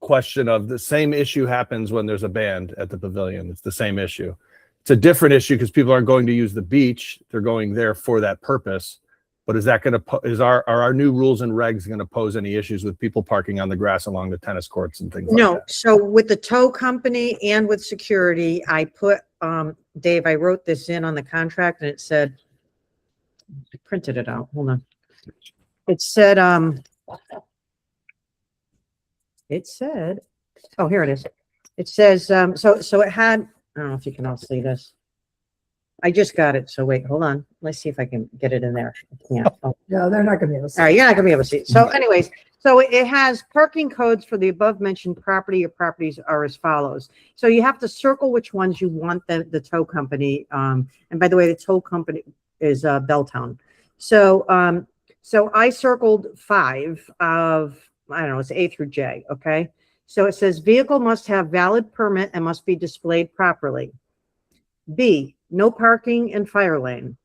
question of the same issue happens when there's a band at the pavilion. It's the same issue. It's a different issue because people aren't going to use the beach. They're going there for that purpose. But is that going to are our new rules and regs going to pose any issues with people parking on the grass along the tennis courts and things like No, that? so with the tow company and with security, I put, Dave, I wrote this in on the contract and it said, I printed it out, hold on. It said, oh, here it is. It says, so it had, I don't know if you can all see this. I just got it, so wait, hold on. Let's see if I can get it in there. I can't. Oh. No, they're not gonna be able to. All right, you're not gonna be able to see it. So anyways, so it has parking codes for the above mentioned property or properties are as follows. So you have to circle which ones you want the tow company. And by the way, the tow company is Belltown. So so I circled 5 of, I don't know, it's A through J. Okay. So it says vehicle must have valid permit and must be displayed properly. B, no parking in fire lane,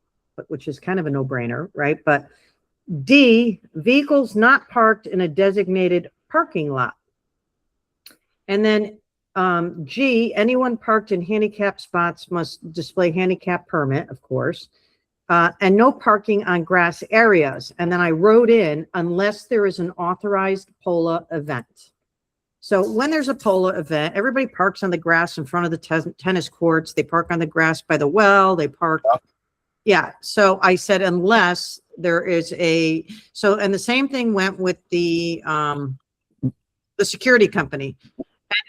which is kind of a no-brainer, right? But D, vehicles not parked in a designated parking lot. And then G, anyone parked in handicap spots must display handicap permit, of course, and no parking on grass areas. And then I wrote in, unless there is an authorized POLA event. So when there's a POLA event, everybody parks on the grass in front of the tennis courts. They park on the grass by the well. They park. Yeah. So I said, unless there is and the same thing went with the security company.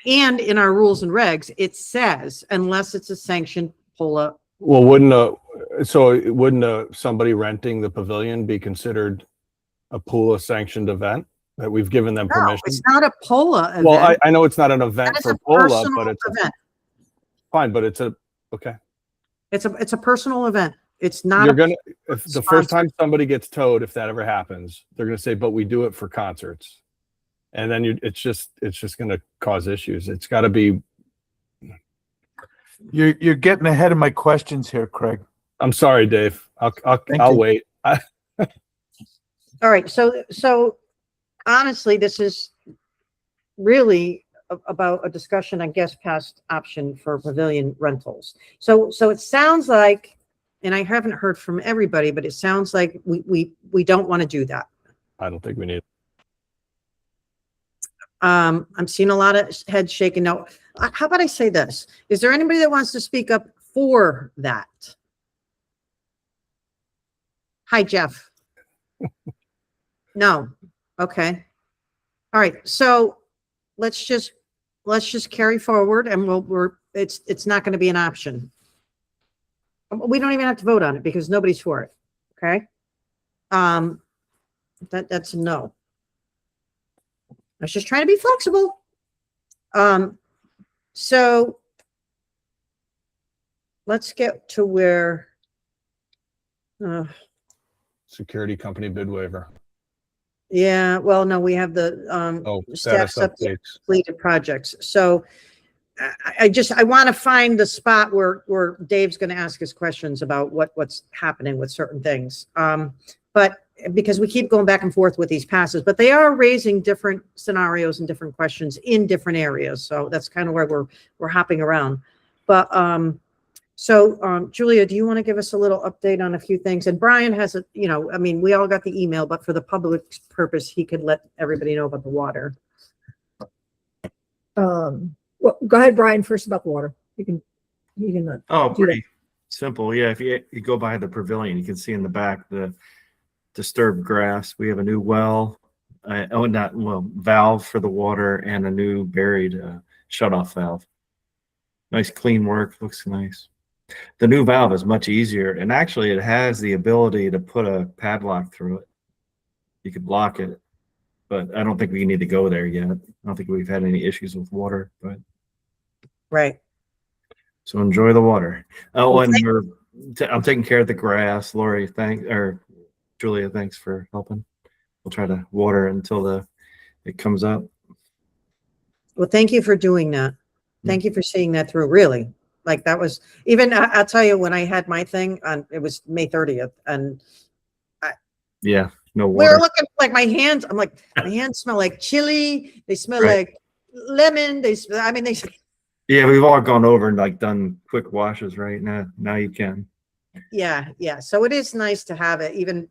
And in our rules and regs, it says, unless it's a sanctioned POLA. Well, wouldn't somebody renting the pavilion be considered a POLA sanctioned event? That we've given them permission. No, it's not a POLA event. Well, I know it's not an event That is for a POLA, personal but it's event. fine. But it's okay. It's a personal event. It's not. You're gonna if the first time somebody gets towed, if that ever happens, they're gonna say, "But we do it for concerts," and then it's just gonna cause issues. It's got to be. You're getting ahead of my questions here, Craig. I'm sorry, Dave. I'll you. wait. All right. So honestly, this is really about a discussion, I guess, past option for pavilion rentals. So it sounds like, and I haven't heard from everybody, but it sounds like we don't want to do that. I don't think we need. I'm seeing a lot of heads shaking. Now, how about I say this? Is there anybody that wants to speak up for that? Hi, Jeff. No. Okay. All right. So let's just carry forward, and it's not going to be an option. We don't even have to vote on it because nobody's for it. Okay. That's a no. I was just trying to be flexible. So let's get to where Security company bid waiver. yeah, well, no, we have the Status status updates. completed projects. So I want to find the spot where Dave's going to ask us questions about what's happening with certain things. But because we keep going back and forth with these passes, but they are raising different scenarios and different questions in different areas. So that's kind of where we're hopping around. But Julia, do you want to give us a little update on a few things? And Brian has a, I mean, we all got the email, but for the public's purpose, he could let everybody know about the water. Well, go ahead, Brian, first about the water. You can Oh, do that. pretty simple. Yeah, if you go by the pavilion, you can see in the back the disturbed grass. We have a new valve for the water and a new buried shutoff valve. Nice clean work, looks nice. The new valve is much easier, and actually it has the ability to put a padlock through it. You could block it, but I don't think we need to go there yet. I don't think we've had any issues with water, but Right. so enjoy the water. Oh, Well, and I'm taking care of the grass. Lori, Julia, thanks for helping. We'll try to water until it comes up. Well, thank you for doing that. Thank you for seeing that through. Really, like that was even. I'll tell you, when I had my thing on, it was May 30th, and Yeah, no we water. were looking like my hands. I'm like, my hands smell like chili. They smell Right. like lemon. They Yeah, we've all gone over and like done quick washes right now. Now you can. Yeah. So it is nice to have it, even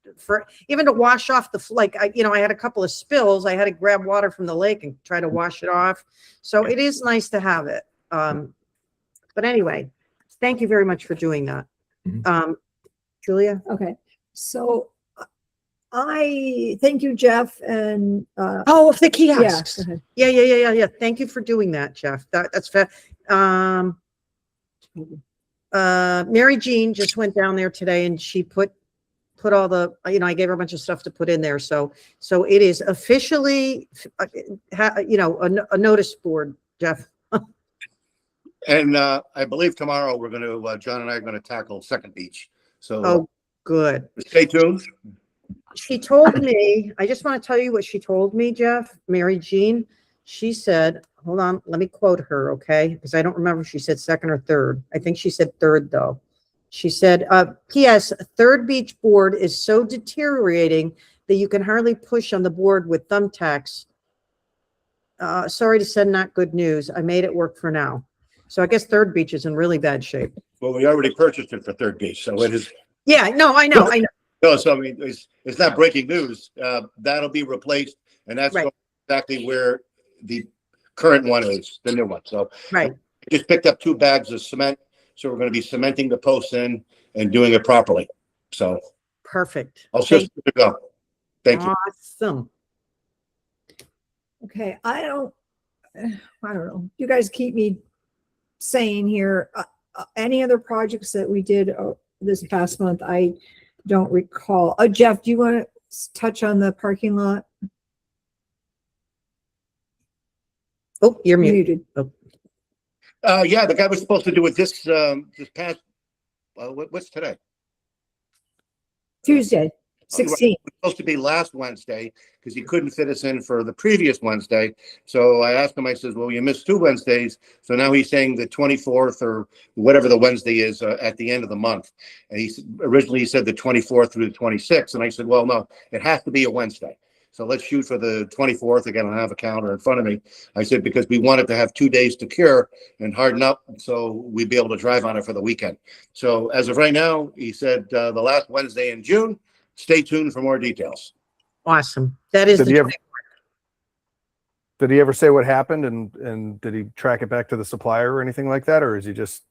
to wash off I had a couple of spills. I had to grab water from the lake and try to wash it off. So it is nice to have it. But anyway, thank you very much for doing that. Mhm. Julia? Okay, so I thank you, Jeff, and Oh, the yeah, kiosks. go ahead. Yeah. Thank you for doing that, Jeff. That's fair. Mary Jean just went down there today and she put all the, I gave her a bunch of stuff to put in there. So it is officially, a notice board, Jeff. And I believe tomorrow we're going to, John and I are going to tackle Second Beach. So Oh, good. stay tuned. She told me, I just want to tell you what she told me, Jeff, Mary Jean. She said, hold on, let me quote her, okay? Because I don't remember if she said second or third. I think she said third, though. She said, P.S. Third Beach board is so deteriorating that you can hardly push on the board with thumbtacks. Sorry to send not good news. I made it work for now. So I guess Third Beach is in really bad shape. Well, we already purchased it for Third Beach, so it is. Yeah, no, I know. No, so I mean, it's not breaking news. That'll be replaced, and that's Right. exactly where the current one is, the new one. So Right. just picked up 2 bags of cement, so we're going to be cementing the posts in and doing it properly. So Perfect. I'll just go. Thank you. Awesome. Okay, I don't know. You guys keep me sane here. Any other projects that we did this past month? I don't recall. Jeff, do you want to touch on the parking lot? Oh, you're muted. Muted. Yeah, the guy was supposed to do it this past. What's today? Tuesday, 16. Supposed to be last Wednesday because he couldn't fit us in for the previous Wednesday. So I asked him, I says, well, you missed 2 Wednesdays. So now he's saying the 24th or whatever the Wednesday is at the end of the month. And originally he said the 24th through the 26th. And I said, well, no, it has to be a Wednesday. So let's shoot for the 24th. Again, I have a calendar in front of me. I said, because we wanted to have 2 days to cure and harden up so we'd be able to drive on it for the weekend. So as of right now, he said the last Wednesday in June. Stay tuned for more details. Awesome. That is Did the he ever say what happened and did he track it back to the supplier or anything like that? Or is he just,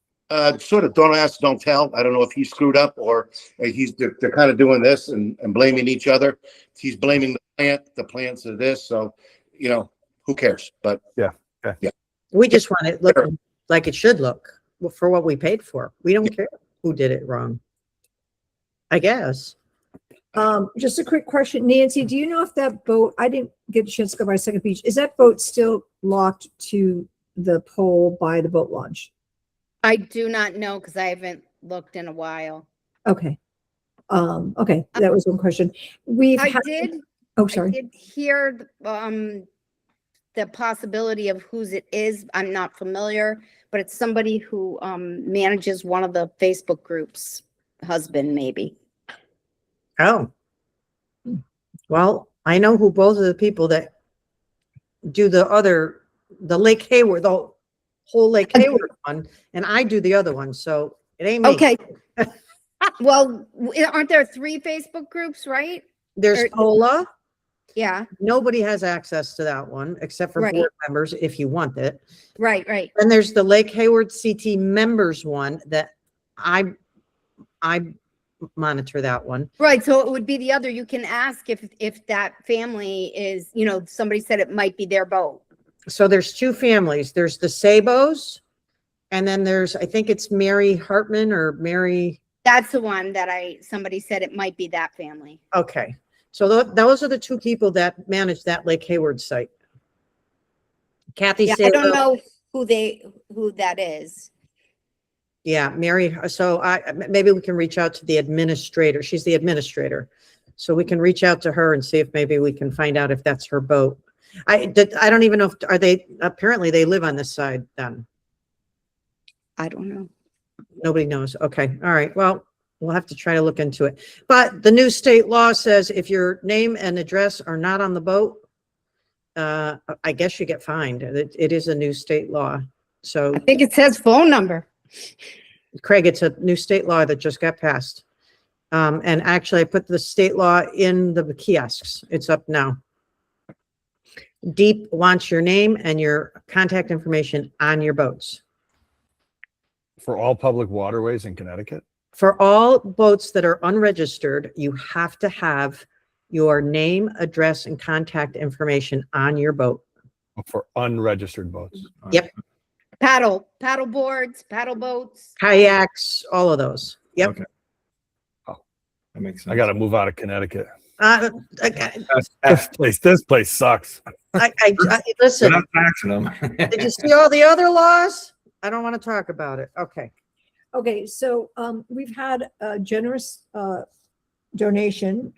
Sort of don't ask, don't tell. I don't know if he screwed up or they're kind of doing this and blaming each other. He's blaming the plants of this. So, who cares? But we just want it looking like it should look for what we paid for. We don't care who did it wrong. I guess. Just a quick question, Nancy, do you know if that boat, I didn't get a chance to go by Second Beach, is that boat still locked to the pole by the boat launch? I do not know because I haven't looked in a while. Okay. Okay, that was one question. I did hear the possibility of whose it is. I'm not familiar, but it's somebody who manages one of the Facebook groups, husband maybe. Oh, Well, I know who both of the people that do the Lake Hayward, the whole Lake Hayward one, and I do the other one, so it ain't me. Okay. Well, aren't there 3 Facebook groups, right? There's or- Pola. Yeah, Nobody has access to that one except for Right. board members if you want it. right. And there's the Lake Hayward CT members one that I monitor that one. Right, so it would be the other, you can ask if that family is, somebody said it might be their boat. So there's 2 families. There's the Sabos, and then there's, I think it's Mary Hartman or Mary. That's the one that somebody said it might be that family. Okay. So those are the 2 people that manage that Lake Hayward site. Kathy Yeah, I don't Sabo. know who that is. Yeah, Mary. So maybe we can reach out to the administrator. She's the administrator. So we can reach out to her and see if maybe we can find out if that's her boat. I don't even know apparently they live on this side then. I don't know. Nobody knows. Okay. All right. Well, we'll have to try to look into it. But the new state law says if your name and address are not on the boat, I guess you get fined. It is a new state law. So I think it says phone number. Craig, it's a new state law that just got passed. And actually I put the state law in the kiosks. It's up now. Deep wants your name and your contact information on your boats. For all public waterways in Connecticut? For all boats that are unregistered, you have to have your name, address, and contact information on your boat. For unregistered boats? Yep. Paddle boards, paddle boats. Kayaks, all of those. Yep. Okay. That makes sense. I got to move out of Connecticut. Okay. This place sucks. Listen, We're not taxing them. did you see all the other laws? I don't want to talk about it. Okay. Okay, so we've had a generous donation,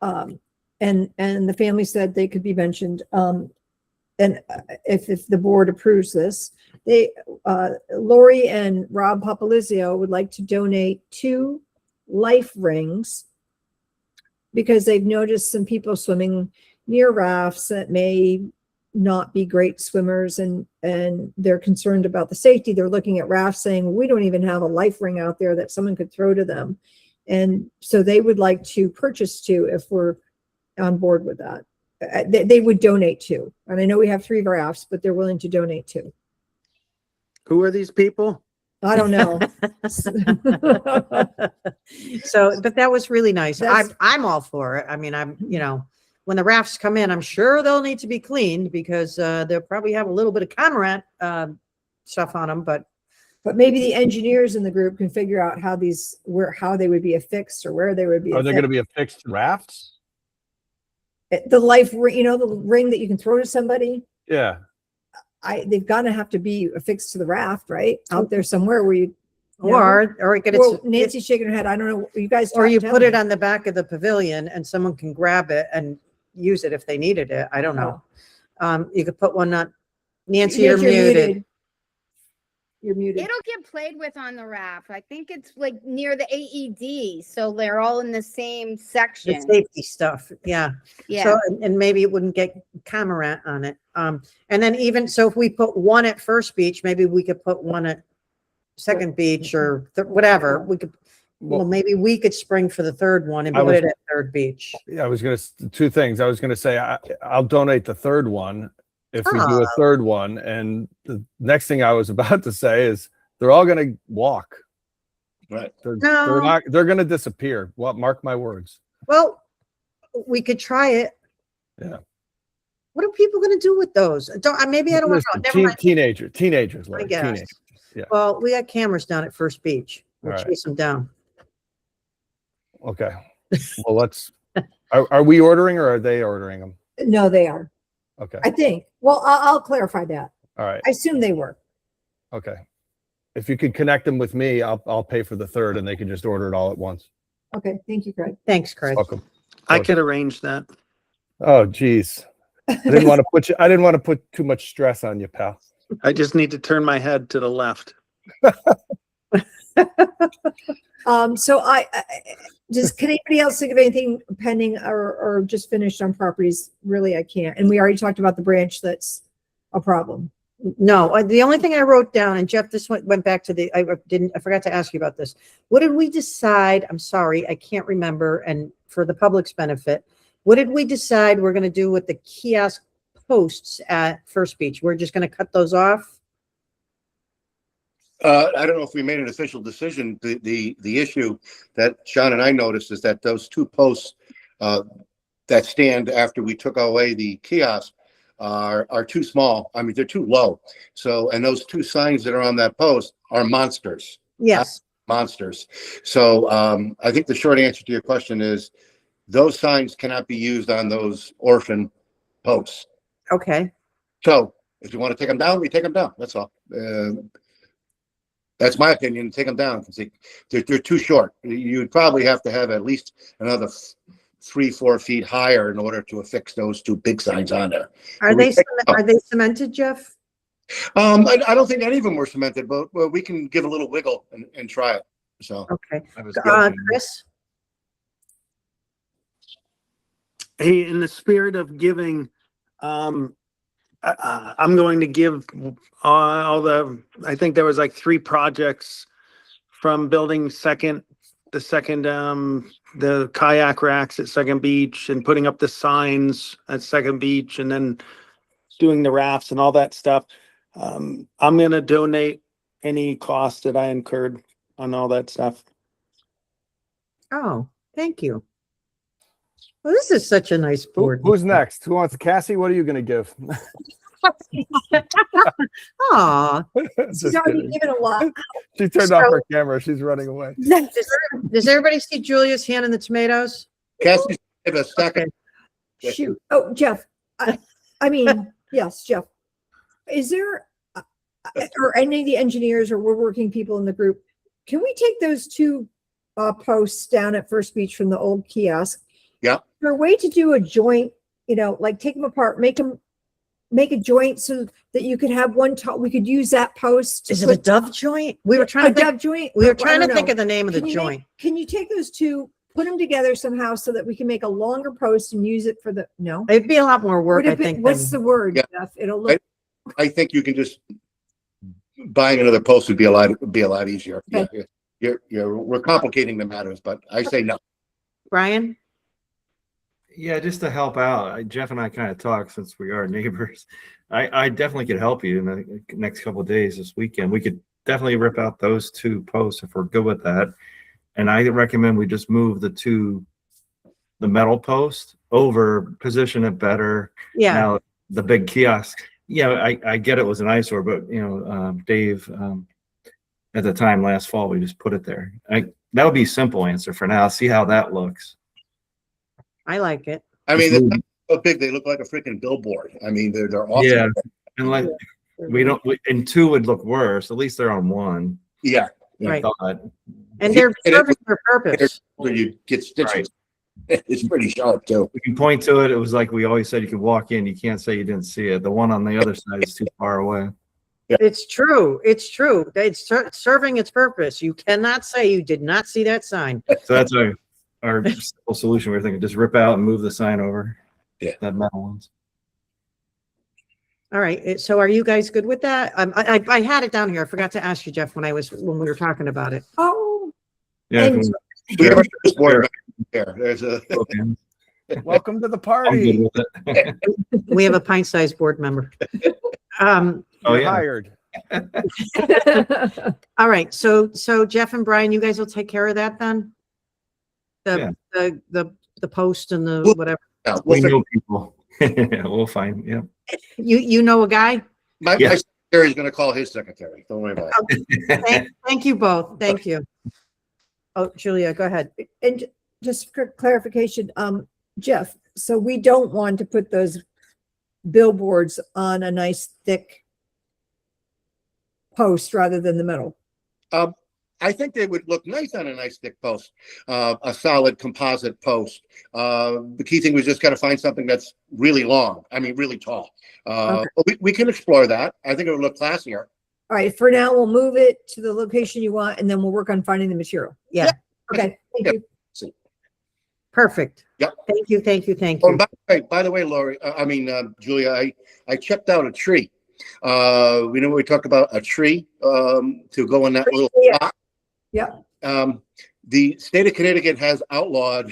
and the family said they could be mentioned. And if the board approves this, Lori and Rob Papalizio would like to donate 2 life rings because they've noticed some people swimming near rafts that may not be great swimmers, and they're concerned about the safety. They're looking at rafts saying, we don't even have a life ring out there that someone could throw to them. And so they would like to purchase 2 if we're on board with that. They would donate 2. And I know we have 3 rafts, but they're willing to donate 2. Who are these people? I don't know. So, but that was really nice. That's- I'm all for it. I mean, when the rafts come in, I'm sure they'll need to be cleaned because they'll probably have a little bit of Conrad stuff on them, but maybe the engineers in the group can figure out how they would be affixed or where they would be. Are they going to be affixed rafts? The life ring, the ring that you can throw to somebody? Yeah. They've got to have to be affixed to the raft, right? Out there somewhere where you. or it gets, Well, Nancy's shaking her head. I don't know. You guys. or you tell put me. it on the back of the pavilion and someone can grab it and use it if they needed it. I don't know. You could put one on. Nancy, you're muted. You're muted. It'll get played with on the raft. I think it's like near the AED, so they're all in the same The section. safety stuff. Yeah. Yeah, So, and maybe it wouldn't get Camarant on it. And then even, so if we put one at First Beach, maybe we could put one at Second Beach or whatever. We could, well, maybe we could spring for the third one and I put was- it at Third Beach. Yeah, I was going to, 2 things. I was going to say, I'll donate the 3rd one if we do a Oh. 3rd one. And the next thing I was about to say is they're all going to walk. Right. No. They're going to disappear. What? Mark my words. Well, we could try it. Yeah. What are people going to do with those? Maybe I don't want to Listen, know. Never mind. teenagers, I Larry, guess. teenagers. Yeah. Well, we got cameras down at First Beach. We'll All right. chase them down. Okay. Well, are we ordering or are they ordering them? No, they are. Okay. I think. Well, I'll clarify that. All right. I assume they were. Okay. If you could connect them with me, I'll pay for the 3rd and they can just order it all at once. Okay. Thank you, Craig. Thanks, Craig. Welcome. I could arrange that. Oh, geez. I didn't want to put too much stress on you, pal. I just need to turn my head to the left. So can anybody else think of anything pending or just finished on properties? Really, I can't. And we already talked about the branch that's a problem. No, the only thing I wrote down, and Jeff, this went back to I forgot to ask you about this. What did we decide? I'm sorry, I can't remember. And for the public's benefit, what did we decide we're going to do with the kiosk posts at First Beach? We're just going to cut those off? I don't know if we made an official decision. The issue that Sean and I noticed is that those two posts that stand after we took away the kiosk are too small. I mean, they're too low. So, and those two signs that are on that post are monsters. Yes. Monsters. So I think the short answer to your question is those signs cannot be used on those orphan posts. Okay. So if you want to take them down, we take them down. That's all. That's my opinion. Take them down because they're too short. You'd probably have to have at least another 3-4 feet higher in order to affix those two big signs on there. Are they cemented, Jeff? I don't think any of them were cemented, but well, we can give a little wiggle and try it. So Okay. I was Chris? Hey, in the spirit of giving, I'm going to give I think there was like 3 projects from building the kayak racks at Second Beach and putting up the signs at Second Beach and then doing the rafts and all that stuff. I'm going to donate any cost that I incurred on all that stuff. Oh, thank you. Well, this is such a nice board. Who's next? Who wants Cassie? What are you going to give? Aw. Just She's already kidding. given a lot. She turned off her camera. She's running away. Does everybody see Julia's hand in the tomatoes? Cassie, give a second. Shoot. Oh, Jeff. I mean, yes, Jeff. Is there, or any of the engineers or woodworking people in the group, can we take those 2 posts down at First Beach from the old kiosk? Yeah. Is there a way to do a joint, like take them apart, make a joint so that you could have one top, we could use that post. Is it a dove joint? We were trying A to think, dove joint? we were I trying to don't think know. of the name of the Can you joint. Can you take those 2, put them together somehow so that we can make a longer post and use it for no? It'd be a lot more work, Would I it be- think. What's than- the word, Yeah. Jeff? It'll look, I think you can just buying another post would be a lot easier. Okay. Yeah, we're complicating the matters, but I say no. Brian? Yeah, just to help out, Jeff and I kind of talked since we are neighbors. I definitely could help you in the next couple of days this weekend. We could definitely rip out those 2 posts if we're good with that. And I recommend we just move the metal post over, position it better. Yeah. Now, the big kiosk, I get it was an eyesore, but Dave, at the time last fall, we just put it there. That would be a simple answer for now. See how that looks. I like it. I mean, they're not so big, they look like a freaking billboard. I mean, they're awesome. Yeah. And like, and 2 would look worse. At least they're on 1. Yeah. I Right. thought. And they're serving their purpose. Where you get stitches. Right. It's pretty sharp too. We can point to it. It was like we always said, you could walk in, you can't say you didn't see it. The one on the other side is too far away. It's true. It's true. It's serving its purpose. You cannot say you did not see that sign. So that's our simple solution. We're thinking just rip out and move the sign over. Yeah. That metal ones. All right. So are you guys good with that? I had it down here. I forgot to ask you, Jeff, when we were talking about it. oh, Yeah. And- We have a board there. There's a, Welcome to the I'm party. good with it. We have a pint-sized board member. Oh, You're yeah. hired. All right. So Jeff and Brian, you guys will take care of that then? The post and the whatever. no, We know people. We'll find, yeah. You know a guy? my Yeah. secretary is gonna call his secretary. Don't worry about it. Thank you both. Thank you. Oh, Julia, go ahead. and just for clarification, Jeff, so we don't want to put those billboards on a nice thick post rather than the metal. I think they would look nice on a nice thick post, a solid composite post. The key thing was just gotta find something that's really long. I mean, really tall. But we can explore that. I think it would look classier. All right, for now, we'll move it to the location you want and then we'll work on finding the material. Yeah, Okay, thank you. perfect. Yep. Thank you, thank you, thank Oh, you. and by the way, Lori, Julia, I checked out a tree. We know we talked about a tree, to go in that little Yeah. spot. Yeah. The state of Connecticut has outlawed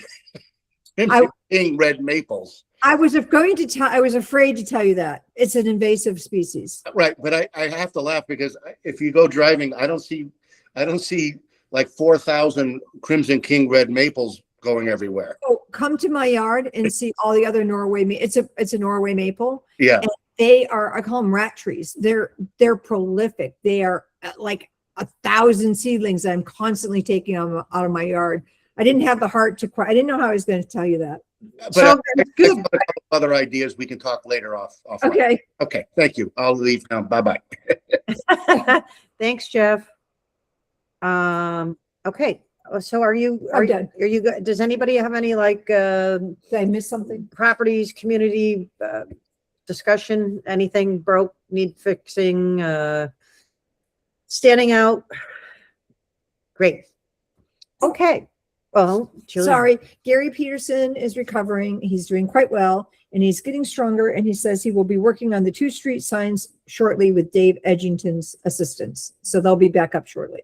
king red maples. I was afraid to tell you that. It's an invasive species. Right, but I have to laugh because if you go driving, I don't see like 4,000 Crimson King red maples going everywhere. So come to my yard and see all the other Norway, it's a Norway maple. Yeah. And they are, I call them rat trees. They're prolific. They are like 1,000 seedlings I'm constantly taking out of my yard. I didn't have the heart to I didn't know how I was going to tell you that. But So I good. have a couple other ideas. We can talk later off. Okay. Okay. Thank you. I'll leave now. Bye-bye. Thanks, Jeff. Okay, so are you done. are you good? Does anybody have any like, Did I miss something? properties, community, discussion, anything broke, need fixing, standing out? Great. Okay, well, Julie. Sorry, Gary Peterson is recovering. He's doing quite well and he's getting stronger. And he says he will be working on the 2 street signs shortly with Dave Edgington's assistance. So they'll be back up shortly.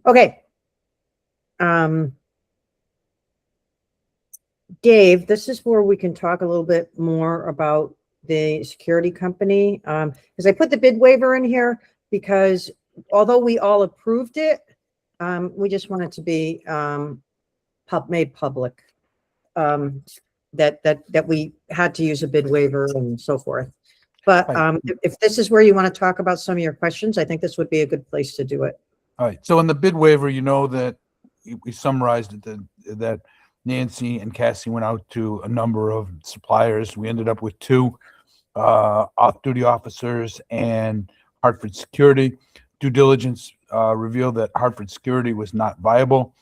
Okay. Dave, this is where we can talk a little bit more about the security company. Because I put the bid waiver in here because although we all approved it, we just want it to be made public. That we had to use a bid waiver and so forth. But if this is where you want to talk about some of your questions, I think this would be a good place to do it. All right. So in the bid waiver, you know that we summarized it, that Nancy and Cassie went out to a number of suppliers. We ended up with 2 off-duty officers and Hartford Security. Due diligence revealed that Hartford Security was not viable.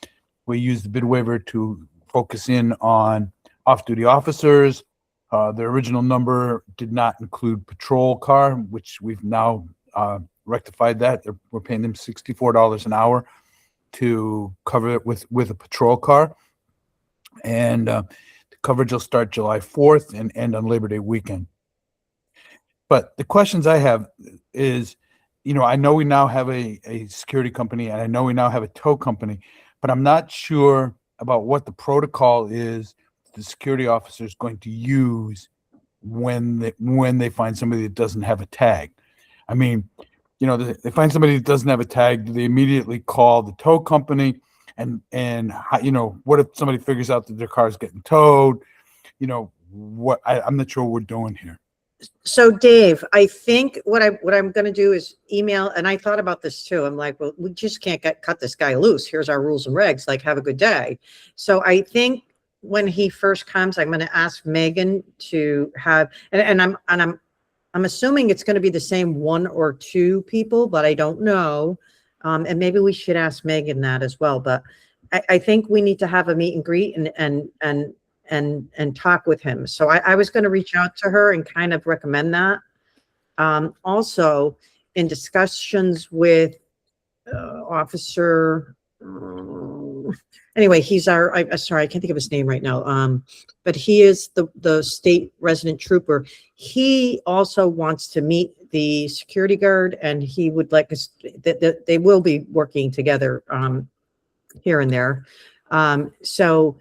We used the bid waiver to focus in on off-duty officers. The original number did not include patrol car, which we've now rectified that. We're paying them $64 an hour to cover it with a patrol car. And the coverage will start July 4th and end on Labor Day weekend. But the questions I have is, I know we now have a security company and I know we now have a tow company, but I'm not sure about what the protocol is the security officer is going to use when they find somebody that doesn't have a tag. I mean, they find somebody that doesn't have a tag, do they immediately call the tow company? And what if somebody figures out that their car is getting towed? I'm not sure what we're doing here. So Dave, I think what I'm going to do is email, and I thought about this too. I'm like, well, we just can't cut this guy loose. Here's our rules and regs. Like, have a good day. So I think when he first comes, I'm going to ask Megan to have, and I'm assuming it's going to be the same 1 or 2 people, but I don't know. And maybe we should ask Megan that as well. But I think we need to have a meet and greet and talk with him. So I was going to reach out to her and kind of recommend that. Also, in discussions with Officer, anyway, he's I'm sorry, I can't think of his name right now. But he is the state resident trooper. He also wants to meet the security guard, and he would like us that they will be working together here and there. So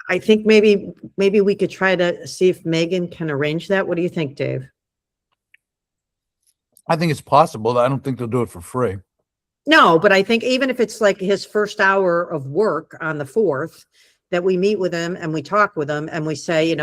I think maybe we could try to see if Megan can arrange that. What do you think, Dave? I think it's possible. I don't think they'll do it for free. No, but I think even if it's like his first hour of work on the 4th, that we meet with him and we talk with him and we say,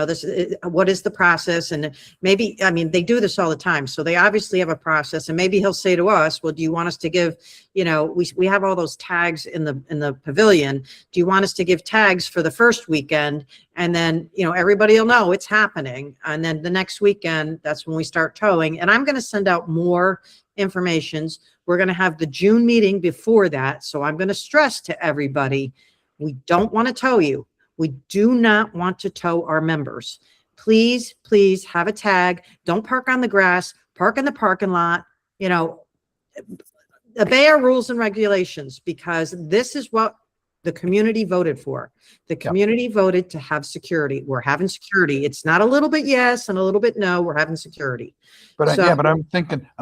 what is the process? And maybe, I mean, they do this all the time. So they obviously have a process, and maybe he'll say to us, well, do you want us to give, we have all those tags in the pavilion. Do you want us to give tags for the first weekend? And then, everybody will know it's happening. And then the next weekend, that's when we start towing. And I'm going to send out more informations. We're going to have the June meeting before that. So I'm going to stress to everybody, we don't want to tow you. We do not want to tow our members. please, please have a tag. Don't park on the grass, park in the parking lot, you know, obey our rules and regulations, because this is what the community voted for. The community voted to have security. We're having security. It's not a little bit yes and a little bit no. We're having security. But So- yeah, but I'm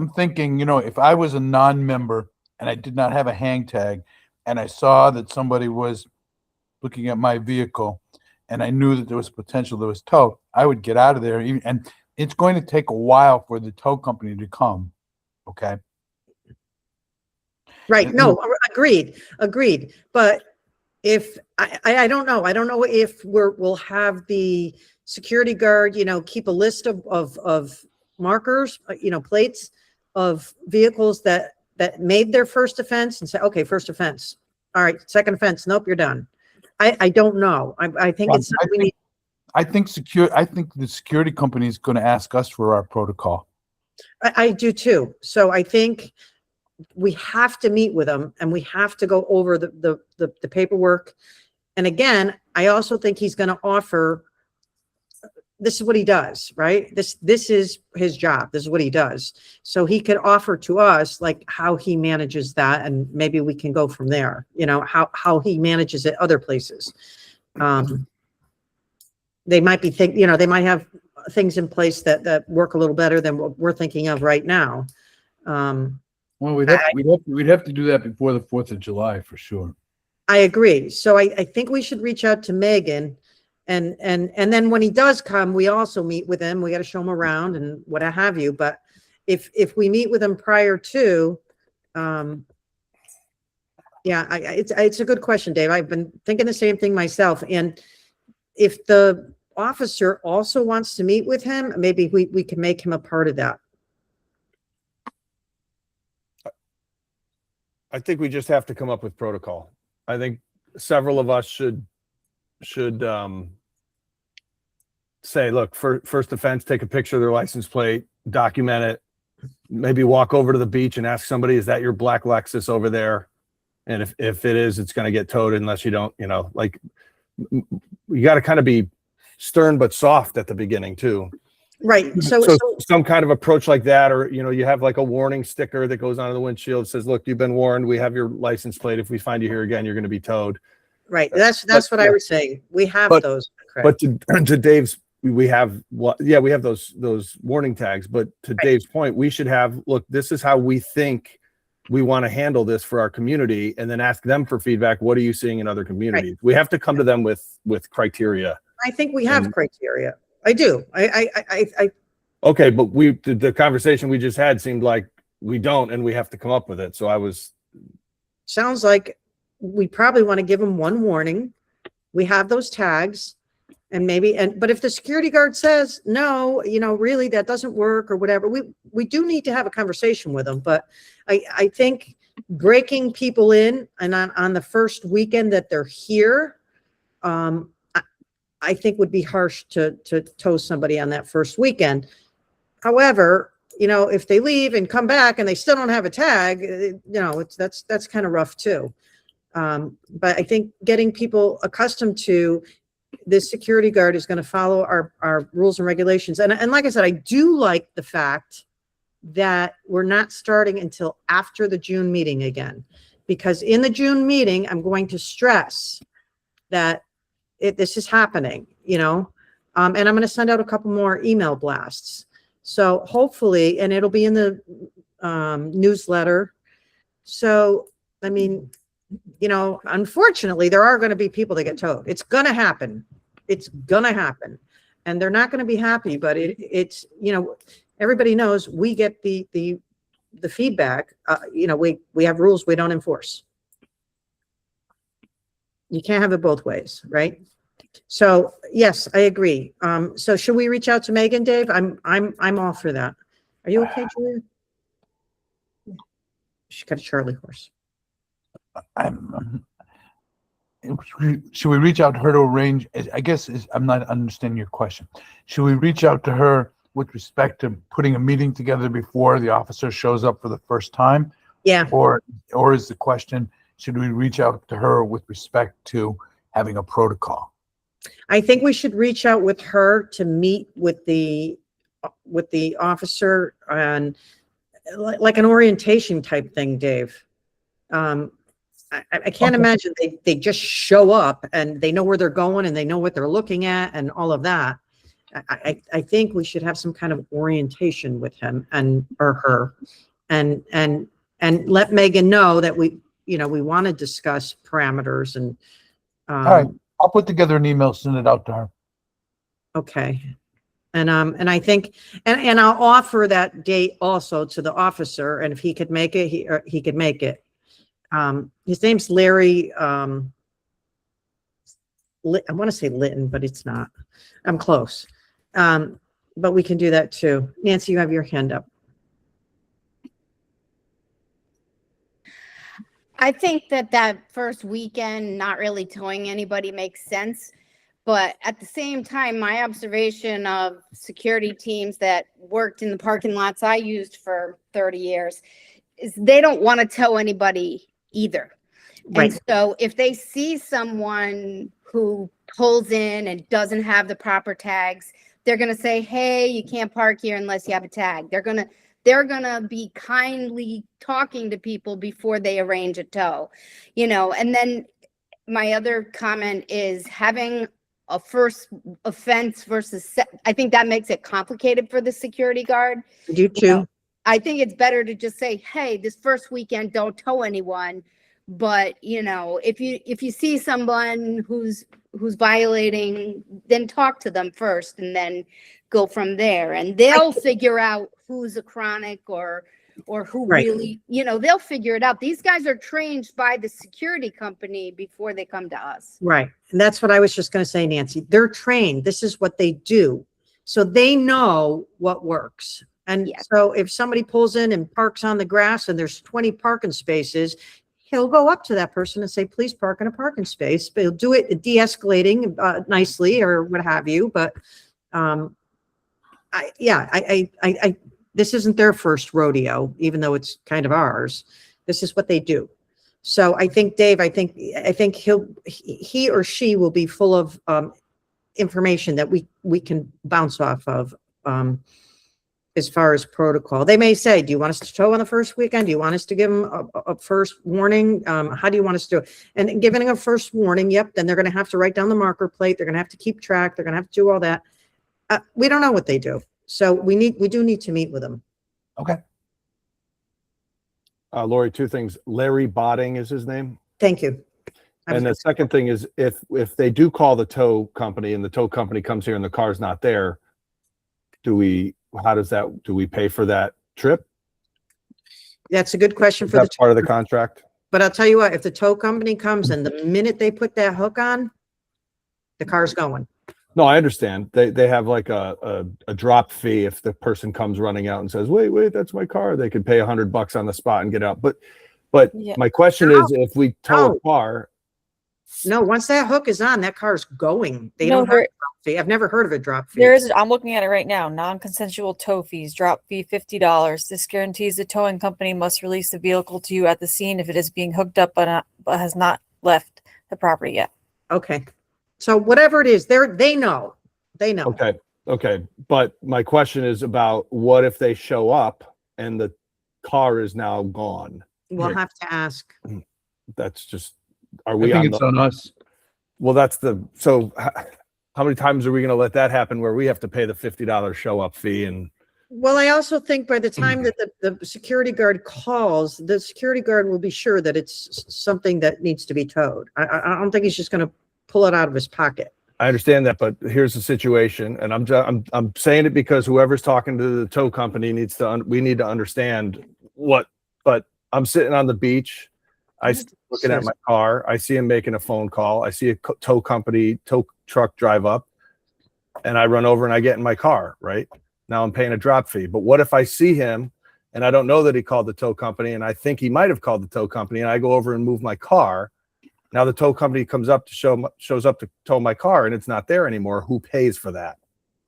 thinking, you know, if I was a non-member and I did not have a hang tag and I saw that somebody was looking at my vehicle and I knew that there was potential there was tow, I would get out of there. And it's going to take a while for the tow company to come. Okay. Right. No, agreed. But if I don't know if we'll have the security guard, you know, keep a list of markers, you know, plates of vehicles that made their first offense and say, okay, first offense. All right, second offense. Nope, you're done. I don't know. I think it's something we need. I think the security company is going to ask us for our protocol. I do too. So I think we have to meet with them and we have to go over the paperwork. And again, I also think he's going to offer, this is what he does, right? This is his job. This is what he does. So he could offer to us like how he manages that, and maybe we can go from there, you know, how he manages it other places. They might be they might have things in place that work a little better than what we're thinking of right now. Well, we'd have to do that before the 4th of July for sure. I agree. So I think we should reach out to Megan, and then when he does come, we also meet with him. We got to show him around and what have you. But if we meet with him prior to, it's a good question, Dave. I've been thinking the same thing myself. And if the officer also wants to meet with him, maybe we can make him a part of that. I think we just have to come up with protocol. I think several of us should say, look, first offense, take a picture of their license plate, document it, maybe walk over to the beach and ask somebody, is that your black Lexus over there? And if it is, it's going to get towed unless you don't, you know, like you got to kind of be stern but soft at the beginning too. Right. So some kind of approach like that, or, you know, you have like a warning sticker that goes onto the windshield, says, look, you've been warned. We have your license plate. If we find you here again, you're going to be towed. right. That's what I was saying. We have those. But to Dave's, we have those warning tags. But to Dave's point, we should have, look, this is how we think we want to handle this for our community, and then ask them for feedback. What are you seeing in other communities? We have to come to them with criteria. I think we have criteria. I do. Okay, but the conversation we just had seemed like we don't, and we have to come up with it. So sounds like we probably want to give them one warning. We have those tags, and but if the security guard says, no, you know, really that doesn't work or whatever, we do need to have a conversation with them. But I think breaking people in and on the first weekend that they're here, I think would be harsh to tow somebody on that first weekend. However, you know, if they leave and come back and they still don't have a tag, you know, that's kind of rough too. But I think getting people accustomed to this security guard is going to follow our rules and regulations. And like I said, I do like the fact that we're not starting until after the June meeting again, because in the June meeting, I'm going to stress that this is happening, you know, and I'm going to send out a couple more email blasts. So hopefully, and it'll be in the newsletter. So, I mean, you know, unfortunately, there are going to be people that get towed. It's going to happen. It's going to happen. And they're not going to be happy, but it's, you know, everybody knows we get the feedback. You know, we have rules we don't enforce. You can't have it both ways, right? So yes, I agree. So should we reach out to Megan, Dave? I'm all for that. Are you okay, Julia? She got a Charlie horse. Should we reach out to her to arrange? I guess I'm not understanding your question. Should we reach out to her with respect to putting a meeting together before the officer shows up for the first time? Yeah. Or is the question, should we reach out to her with respect to having a protocol? I think we should reach out with her to meet with the officer on like an orientation type thing, Dave. I can't imagine they just show up and they know where they're going and they know what they're looking at and all of that. I think we should have some kind of orientation with him or her and let Megan know that we want to discuss parameters and, All right, I'll put together an email, send it out to her. okay. And I think, and I'll offer that date also to the officer, and if he could make it, he could make it. His name's Larry, I want to say Litton, but it's not. I'm close. But we can do that too. Nancy, you have your hand up. I think that first weekend, not really towing anybody makes sense. But at the same time, my observation of security teams that worked in the parking lots I used for 30 years is they don't want to tow anybody either. Right. And so if they see someone who pulls in and doesn't have the proper tags, they're going to say, hey, you can't park here unless you have a tag. They're going to be kindly talking to people before they arrange a tow, and then my other comment is having a first offense versus, I think that makes it complicated for the security guard. I do too. I think it's better to just say, hey, this first weekend, don't tow anyone. But, if you see someone who's violating, then talk to them first and then go from there. And they'll figure out who's a chronic or who Right. really, they'll figure it out. These guys are trained by the security company before they come to us. Right. And that's what I was just going to say, Nancy. They're trained. This is what they do. So they know what works. And Yes. so if somebody pulls in and parks on the grass and there's 20 parking spaces, he'll go up to that person and say, please park in a parking space. But he'll do it de-escalating nicely or what have you. But this isn't their first rodeo, even though it's kind of ours. This is what they do. So I think, Dave, I think he or she will be full of information that we can bounce off of as far as protocol. They may say, do you want us to tow on the first weekend? Do you want us to give them a first warning? How do you want us to do it? And giving a first warning, yep, then they're going to have to write down the marker plate. They're going to have to keep track. They're going to have to do all that. We don't know what they do. So we do need to meet with them. Okay. Lori, two things. Larry Botting is his name. Thank you. And the second thing is if they do call the tow company and the tow company comes here and the car's not there, do we pay for that trip? That's a good question Is for that the, part of the contract? but I'll tell you what, if the tow company comes and the minute they put that hook on, the car's going. No, I understand. They have like a drop fee if the person comes running out and says, wait, that's my car. They could pay $100 on the spot and get out. But Yeah. my question is, if we tow No. a car, No, once that hook is on, that car's going. They No, don't have a drop fee. I've never heard of a drop fee. There is, I'm looking at it right now, non-consensual tow fees, drop fee $50. This guarantees the towing company must release the vehicle to you at the scene if it is being hooked up but has not left the property yet. Okay. So whatever it is, they know. They know. okay. But my question is about what if they show up and the car is now gone? We'll have to ask. That's just, are I we think on it's the, on us. well, how many times are we going to let that happen where we have to pay the $50 show up fee? And Well, I also think by the time that the security guard calls, the security guard will be sure that it's something that needs to be towed. I don't think he's just going to pull it out of his pocket. I understand that, but here's the situation, and I'm saying it because whoever's talking to the tow company we need to understand what. But I'm sitting on the beach, looking at my car. I see him making a phone call. I see a tow truck drive up, and I run over and I get in my car. Right now, I'm paying a drop fee. But what if I see him and I don't know that he called the tow company, and I think he might have called the tow company, and I go over and move my car? Now the tow company shows up to tow my car and it's not there anymore. Who pays for that?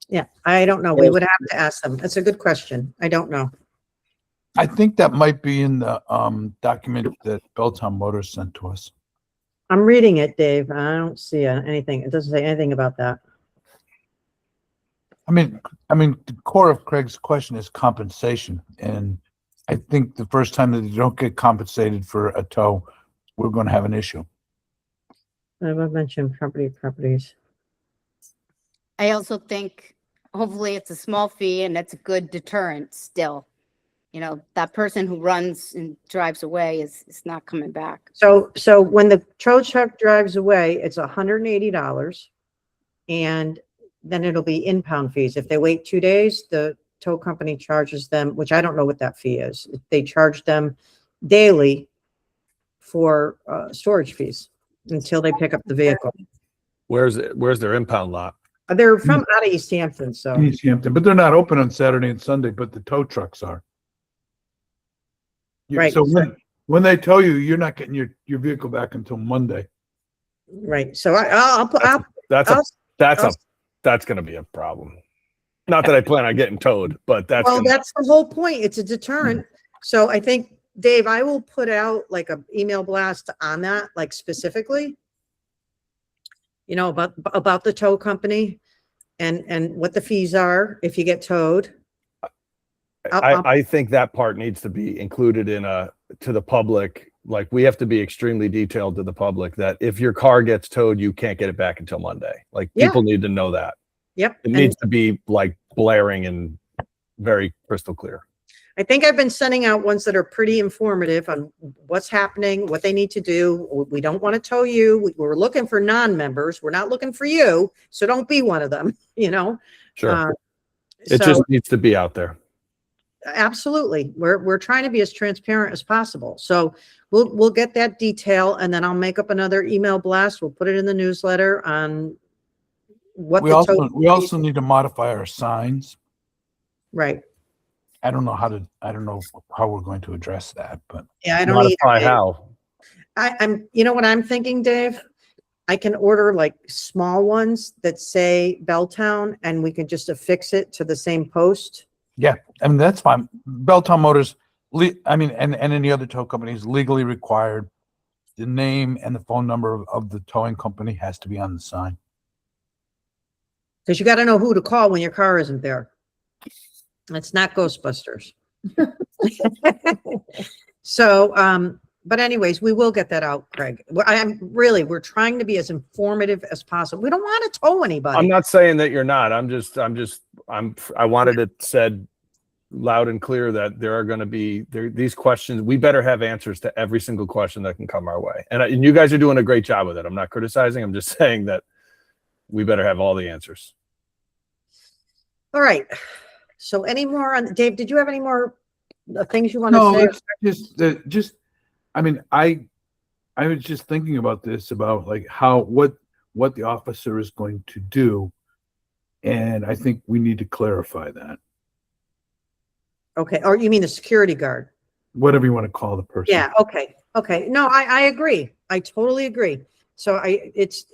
Yeah, I don't know. We would have to ask them. That's a good question. I don't know. I think that might be in the document that Belltown Motors sent to us. I'm reading it, Dave. I don't see anything. It doesn't say anything about that. I mean, the core of Craig's question is compensation. And I think the first time that you don't get compensated for a tow, we're going to have an issue. I've mentioned properties. I also think hopefully it's a small fee and it's a good deterrent still. You know, that person who runs and drives away is not coming back. So when the tow truck drives away, it's $180, and then it'll be impound fees. If they wait 2 days, the tow company charges them, which I don't know what that fee is. They charge them daily for storage fees until they pick up the vehicle. Where's their impound lot? They're from out of East Hampton, so East Hampton, but they're not open on Saturday and Sunday, but the tow trucks are. Right. So when they tell you, you're not getting your vehicle back until Monday. right. So I'll That's going to be a problem. Not that I plan on getting towed, but that's well, gonna, that's the whole point. It's a deterrent. So I think, Dave, I will put out like a email blast on that, like specifically, you know, about the tow company and what the fees are if you get towed. I think that part needs to be included to the public. Like, we have to be extremely detailed to the public that if your car gets towed, you can't get it back until Monday. Like, Yeah. people need to know that. Yep. It And needs to be like blaring and very crystal clear. I think I've been sending out ones that are pretty informative on what's happening, what they need to do. We don't want to tow you. We're looking for non-members. We're not looking for you. So don't be one of them, you know? Sure. It So just needs to be out there. absolutely. We're trying to be as transparent as possible. So we'll get that detail, and then I'll make up another email blast. We'll put it in the newsletter on what We the also need to modify our signs. right. I don't know how we're going to address that, but Yeah, I don't Modify either. how? You know what I'm thinking, Dave? I can order like small ones that say Belltown, and we can just affix it to the same post. yeah, I mean, that's fine. Belltown Motors, and any other tow companies legally required. The name and the phone number of the towing company has to be on the sign. Because you got to know who to call when your car isn't there. It's not Ghostbusters. So, but anyways, we will get that out, Craig. We're trying to be as informative as possible. We don't want to tow anybody. I'm not saying that you're not. I wanted it said loud and clear that there are going to be these questions. We better have answers to every single question that can come our way. And you guys are doing a great job with it. I'm not criticizing. I'm just saying that we better have all the answers. All right. So any more on, Dave, did you have any more things you want to No, say? it's just, I mean, I was just thinking about this, about like what the officer is going to do. And I think we need to clarify that, Okay. Or you mean the security guard? whatever you want to call the person. Yeah. Okay. Okay. No, I agree. I totally agree. So it's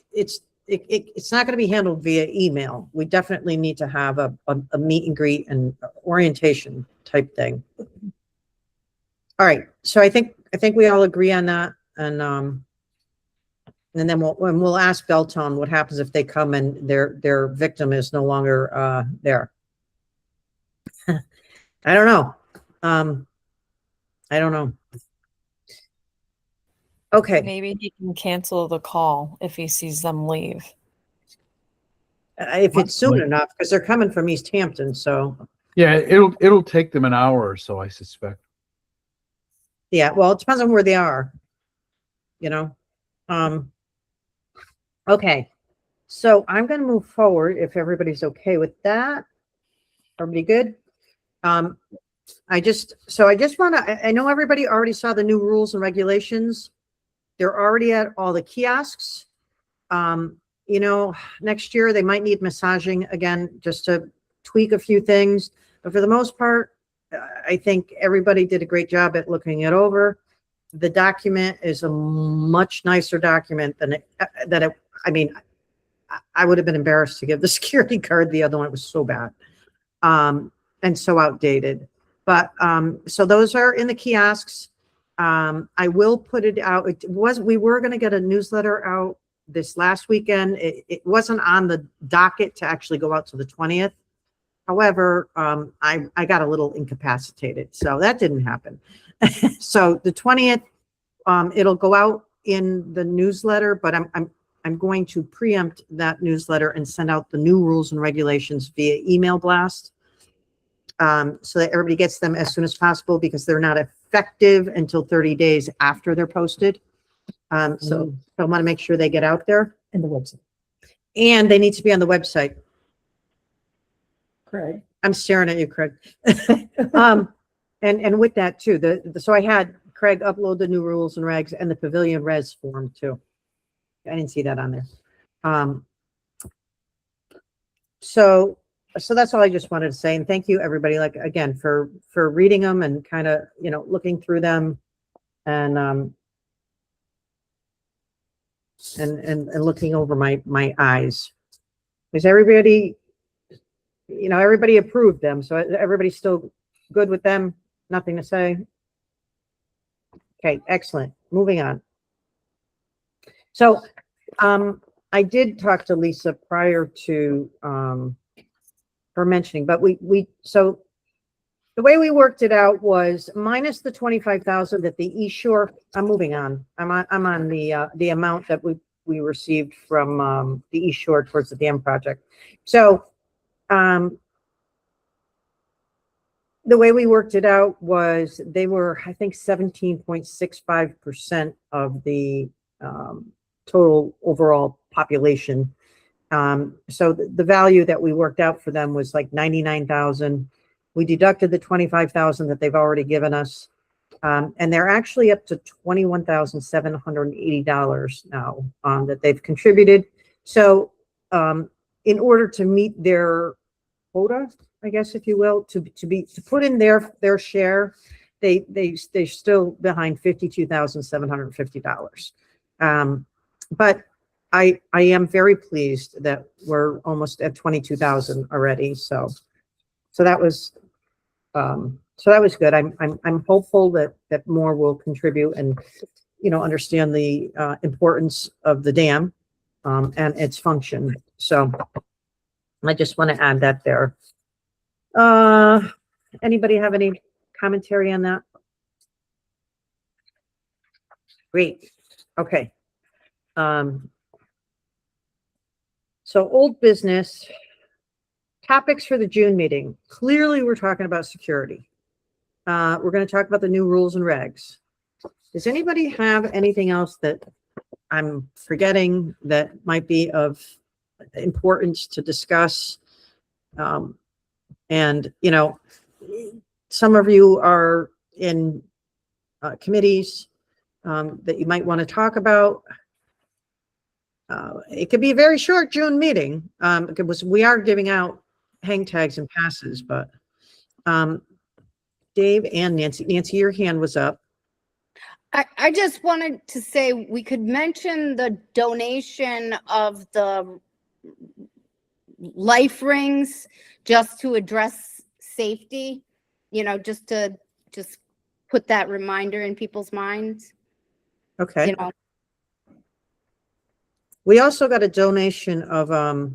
not going to be handled via email. We definitely need to have a meet and greet and orientation type thing. All right. So I think we all agree on that. And then we'll ask Belltown what happens if they come and their victim is no longer there. I don't know. I don't know. Okay. Maybe he can cancel the call if he sees them leave. If it's soon enough, because they're coming from East Hampton, so Yeah, it'll take them an hour or so, I suspect. yeah. Well, it depends on where they are, you know. Okay, so I'm going to move forward if everybody's okay with that. Everybody good? I just want to. I know everybody already saw the new rules and regulations. They're already at all the kiosks. You know, next year they might need massaging again, just to tweak a few things. But for the most part, I think everybody did a great job at looking it over. The document is a much nicer document than I mean, I would have been embarrassed to give the security card. The other one, it was so bad and so outdated. But so those are in the kiosks. I will put it out. We were going to get a newsletter out this last weekend. It wasn't on the docket to actually go out to the 20th. However, I got a little incapacitated, so that didn't happen. So the 20th, it'll go out in the newsletter, but I'm going to preempt that newsletter and send out the new rules and regulations via email blast, so that everybody gets them as soon as possible, because they're not effective until 30 days after they're posted. So I want to make sure they get out there, And the website. and they need to be on the website. Craig. I'm staring at you, Craig. And with that too, so I had Craig upload the new rules and regs and the pavilion res form too. I didn't see that on there. So that's all I just wanted to say. And thank you, everybody, like, again, for reading them and kind of, looking through them and looking over my eyes. Because everybody, everybody approved them. So everybody's still good with them. Nothing to say. Okay, excellent. Moving on. So, I did talk to Lisa prior to, her mentioning, but so the way we worked it out was minus the 25,000 that the East Shore, I'm moving on. I'm on the amount that we received from, the East Shore towards the dam project. So, the way we worked it out was they were, I think, 17.65% of the total overall population. So the value that we worked out for them was like 99,000. We deducted the 25,000 that they've already given us. And they're actually up to $21,780 now that they've contributed. So in order to meet their quota, I guess, if you will, to put in their share, they're still behind $52,750. But I am very pleased that we're almost at 22,000 already. So that was good. I'm hopeful that more will contribute and, understand the importance of the dam and its function. So I just want to add that there. Anybody have any commentary on that? Great. Okay. So old business topics for the June meeting. Clearly, we're talking about security. We're going to talk about the new rules and regs. Does anybody have anything else that I'm forgetting that might be of importance to discuss? And, some of you are in committees that you might want to talk about. It could be a very short June meeting because we are giving out hang tags and passes, but Dave and Nancy, your hand was up. I just wanted to say we could mention the donation of the life rings just to address safety, just to put that reminder in people's minds. Okay. We also got a donation of a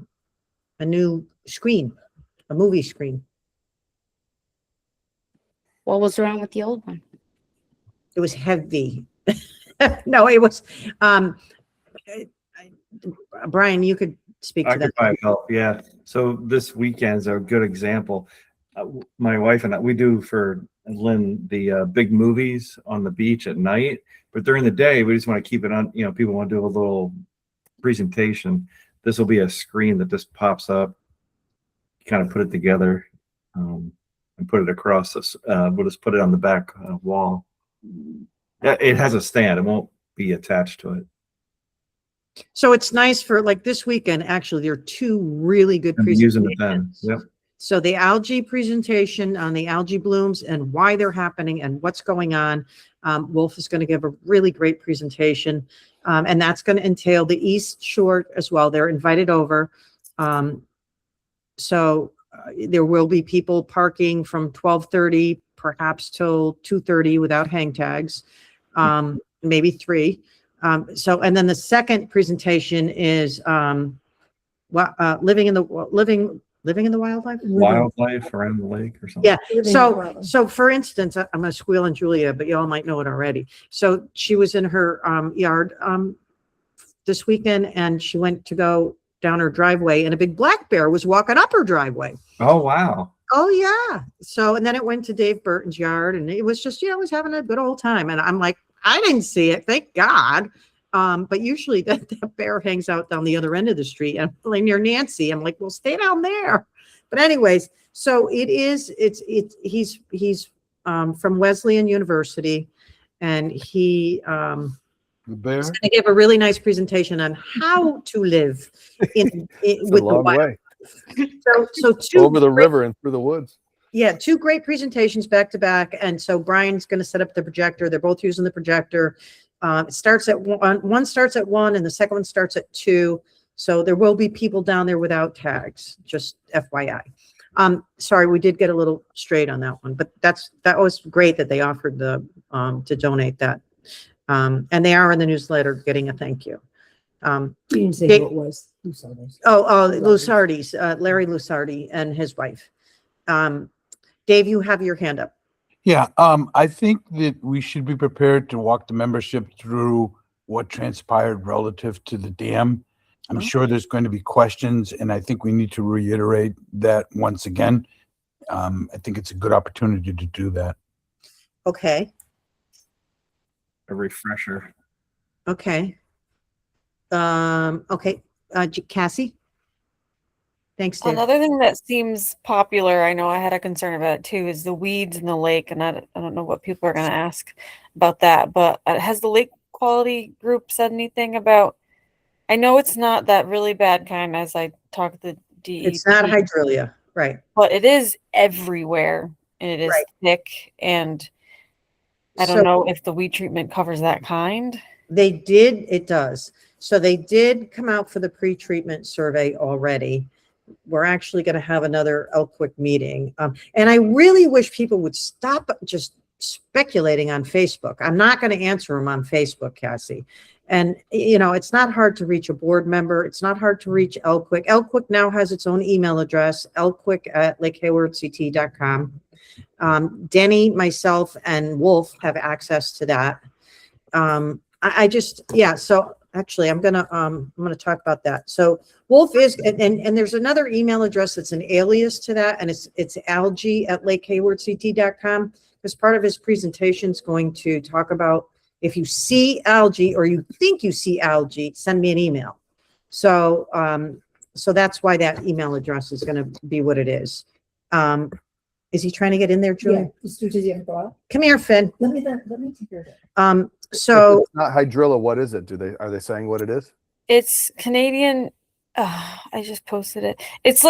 new screen, a movie screen. What was wrong with the old one? It was heavy. No, it was, Brian, you could speak to that. Occupied help, yeah. So this weekend's a good example. My wife and I, we do for Lynn the big movies on the beach at night, but during the day we just want to keep it on. People want to do a little presentation. This will be a screen that just pops up. Kind of put it together and put it across this. We'll just put it on the back wall. It has a stand. It won't be attached to it. So it's nice for like this weekend. Actually, there are two really good I'm using it presentations. then. Yep. So the algae presentation on the algae blooms and why they're happening and what's going on. Wolf is going to give a really great presentation. And that's going to entail the East Shore as well. They're invited over. So there will be people parking from 12:30 perhaps till 2:30 without hang tags. maybe 3. So, and then the second presentation is, living in the wildlife. Wildlife around the lake or something. Yeah. Living in the So, wildlife. so for instance, I'm gonna squeal on Julia, but y'all might know it already. So she was in her yard this weekend, and she went to go down her driveway, and a big black bear was walking up her driveway. Oh, wow. Oh yeah. So, and then it went to Dave Burton's yard, and it was just, it was having a good old time. And I'm like, I didn't see it, thank God. But usually that bear hangs out down the other end of the street, and like near Nancy. I'm like, well, stay down there. But anyways, so he's from Wesleyan University, and he The bear? is going to give a really nice presentation on how to live in It's a with the long wild. way. So two Over the great- river and through the woods. Yeah, 2 great presentations back to back. And so Brian's going to set up the projector. They're both using the projector. It starts at 1, one starts at 1 and the second one starts at 2. So there will be people down there without tags, just FYI. Sorry, we did get a little straight on that one, but that was great that they offered to donate that. And they are in the newsletter getting a thank you. You didn't say Dick- who it was. Who saw this? Lusardi's, Larry Lusardi and his wife. Dave, you have your hand up. Yeah, I think that we should be prepared to walk the membership through what transpired relative to the dam. I'm sure there's going to be questions, and I think we need to reiterate that once again. I think it's a good opportunity to do that. Okay, A refresher. okay. Okay, Cassie? Thanks, Dave. Another thing that seems popular, I know I had a concern about it too, is the weeds in the lake. And I don't know what people are going to ask about that, but has the lake quality group said anything about, I know it's not that really bad kind as I talked to the DEP. It's not hydrilla, right? But it is everywhere and it is Right. thick. And I don't So- know if the weed treatment covers that kind. It does. So they did come out for the pre-treatment survey already. We're actually going to have another Elkwick meeting. And I really wish people would stop just speculating on Facebook. I'm not going to answer them on Facebook, Cassie. And, it's not hard to reach a board member. It's not hard to reach Elkwick. Elkwick now has its own email address, elkwick@lakehaywardct.com. Denny, myself, and Wolf have access to that. So actually I'm gonna talk about that. So Wolf is, and there's another email address that's an alias to that, and it's algae@lakehaywardct.com, because part of his presentation is going to talk about if you see algae or you think you see algae, send me an email. So that's why that email address is going to be what it is. Is he trying to get in there, Yeah, Julie? just do the info. Come here, Finn. Let me take care of it. So If it's not hydrilla, what is it? Are they saying what it is? It's Canadian. I just posted it. It's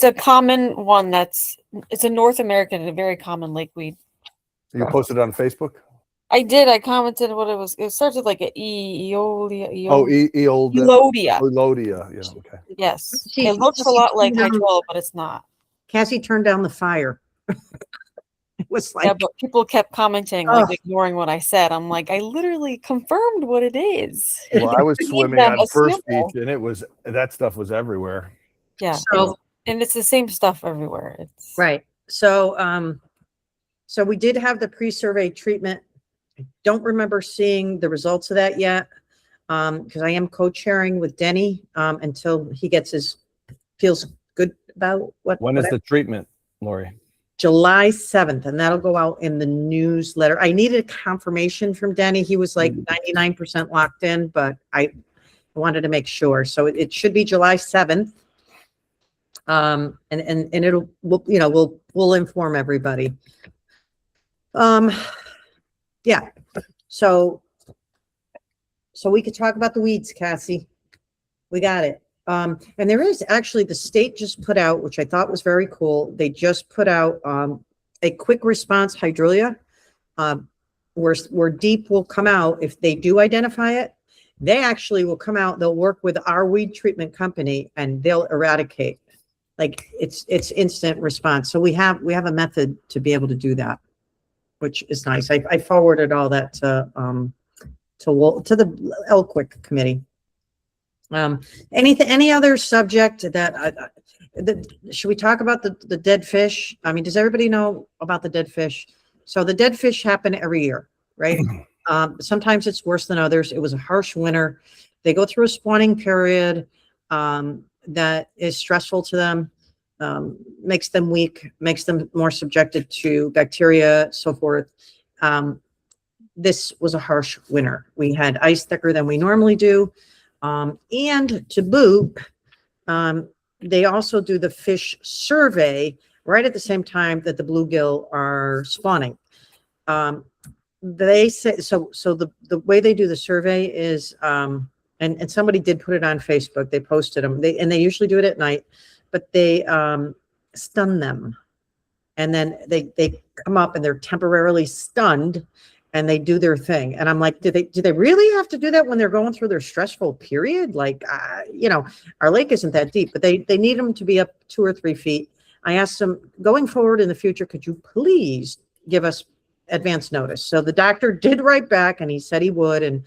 a common one it's a North American, a very common lakeweed. You posted it on Facebook? I did. I commented what it was. It starts with like a Eolia. Oh, Eolda. Elodia. Elodia. Yeah, okay. Yes. She- It looks a she lot like turned down- hydrilla, but it's not. Cassie turned down the fire. It was Yeah, like, but people kept commenting, Ugh. like ignoring what I said. I'm like, I literally confirmed what it is. Well, I was Give swimming them on a First sample. Beach, and that stuff was everywhere. Yeah. So- and it's the same stuff everywhere. It's right. So, so we did have the pre-survey treatment. I don't remember seeing the results of that yet, because I am co-chairing with Denny, until he feels good about When is the treatment, Lori? July 7th, and that'll go out in the newsletter. I needed a confirmation from Denny. He was like 99% locked in, but I wanted to make sure. So it should be July 7th. And we'll inform everybody. Yeah. So we could talk about the weeds, Cassie. We got it. And there is actually, the state just put out, which I thought was very cool. They just put out a quick response hydrilla, where DEEP will come out if they do identify it. They actually will come out. They'll work with our weed treatment company and they'll eradicate. Like it's instant response. So we have a method to be able to do that. which is nice. I forwarded all that to the Elquick committee. Any other subject should we talk about the dead fish? I mean, does everybody know about the dead fish? So the dead fish happen every year, right? Sometimes it's worse than others. It was a harsh winter. They go through a spawning period that is stressful to them, makes them weak, makes them more subjected to bacteria, so forth. This was a harsh winter. We had ice thicker than we normally do. And to boot, they also do the fish survey right at the same time that the bluegill are spawning. They say, so the way they do the survey is, and somebody did put it on Facebook, they posted them, they usually do it at night, but they stun them. And then they come up and they're temporarily stunned and they do their thing. And I'm like, do they really have to do that when they're going through their stressful period? Like, our lake isn't that deep, but they need them to be up 2 or 3 feet. I asked them, going forward in the future, could you please give us advance notice? So the doctor did write back and he said he would. And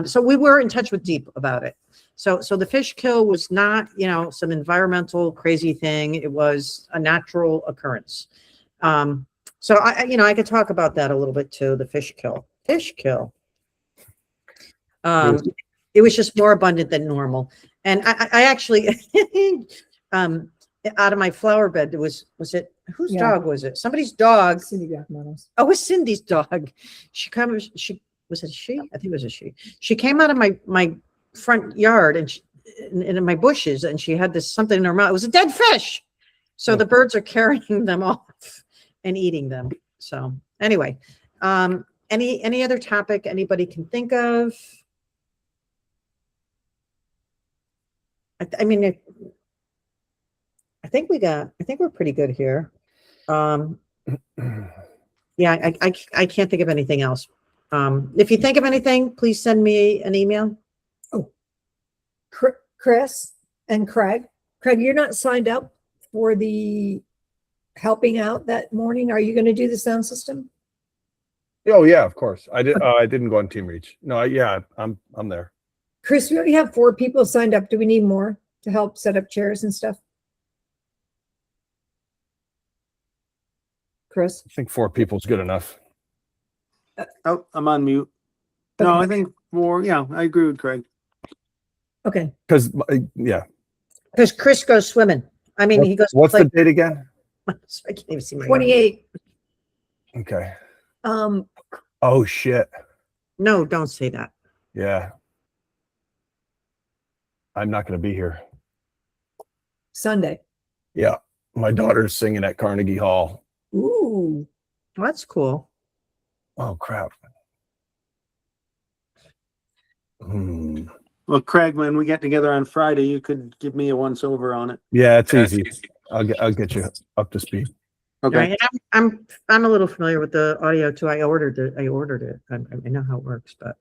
so we were in touch with DEEP about it. So the fish kill was not, some environmental crazy thing. It was a natural occurrence. So I could talk about that a little bit too, the fish kill. It was just more abundant than normal. And I actually, out of my flower bed, was it, whose dog was it? Somebody's dog. Cindy Blackmother's. Oh, it was Cindy's dog. Was it she? I think it was a she. She came out of my front yard and in my bushes, and she had something in her mouth. It was a dead fish. So the birds are carrying them off and eating them. So anyway, any other topic anybody can think of? I mean, I think we're pretty good here. Yeah, I can't think of anything else. If you think of anything, please send me an email. Oh, Chris and Craig. Craig, you're not signed up for the helping out that morning. Are you going to do the sound system? Oh yeah, of course. I didn't go on Team Reach. No, yeah, I'm there. Chris, we already have 4 people signed up. Do we need more to help set up chairs and stuff? Chris? I think 4 people is good enough. Oh, I'm on mute. No, I think 4. Yeah, I agree with Craig. Okay. Because Chris goes swimming. I mean, he goes. What's the date again? I can't even see my 28. Okay. Um, Oh shit. No, don't say that. Yeah. I'm not going to be here. Sunday. Yeah. My daughter's singing at Carnegie Hall. Ooh. That's cool. Oh crap. Well, Craig, when we get together on Friday, you could give me a once over on it. Yeah, it's easy. I'll get you up to speed. Okay. Right, and I'm a little familiar with the audio too. I ordered it. I know how it works, but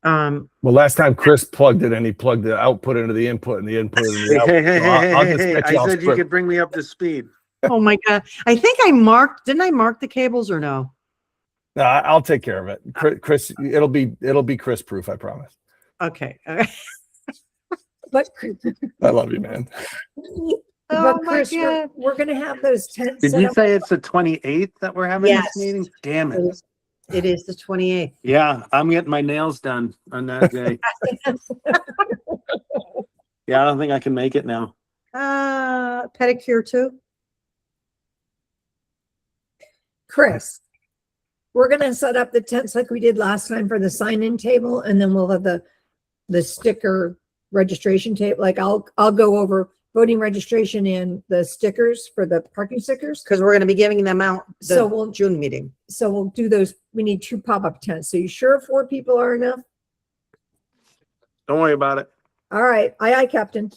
Well, last time Chris plugged it and he plugged the output into the input and the input into the output. Hey, I said you could bring me up to speed. oh my God. I think didn't I mark the cables or no? No, I'll take care of it. Chris, it'll be Chris proof, I promise. Okay. But, I love you, man. Oh but my Chris, God. we're going to have those tents. Did set you up. say it's the 28th that we're having Yes. this meeting? Damn it. It is the 28th. Yeah, I'm getting my nails done on that day. Yeah, I don't think I can make it now. Pedicure too. Chris, we're going to set up the tents like we did last time for the sign-in table, and then we'll have the sticker registration table. Like I'll go over voting registration and the stickers for the parking stickers. Because we're going to be giving them out So we'll June meeting. So we'll do those. We need 2 pop-up tents. So you sure 4 people are enough? Don't worry about it. All right. Aye, Captain.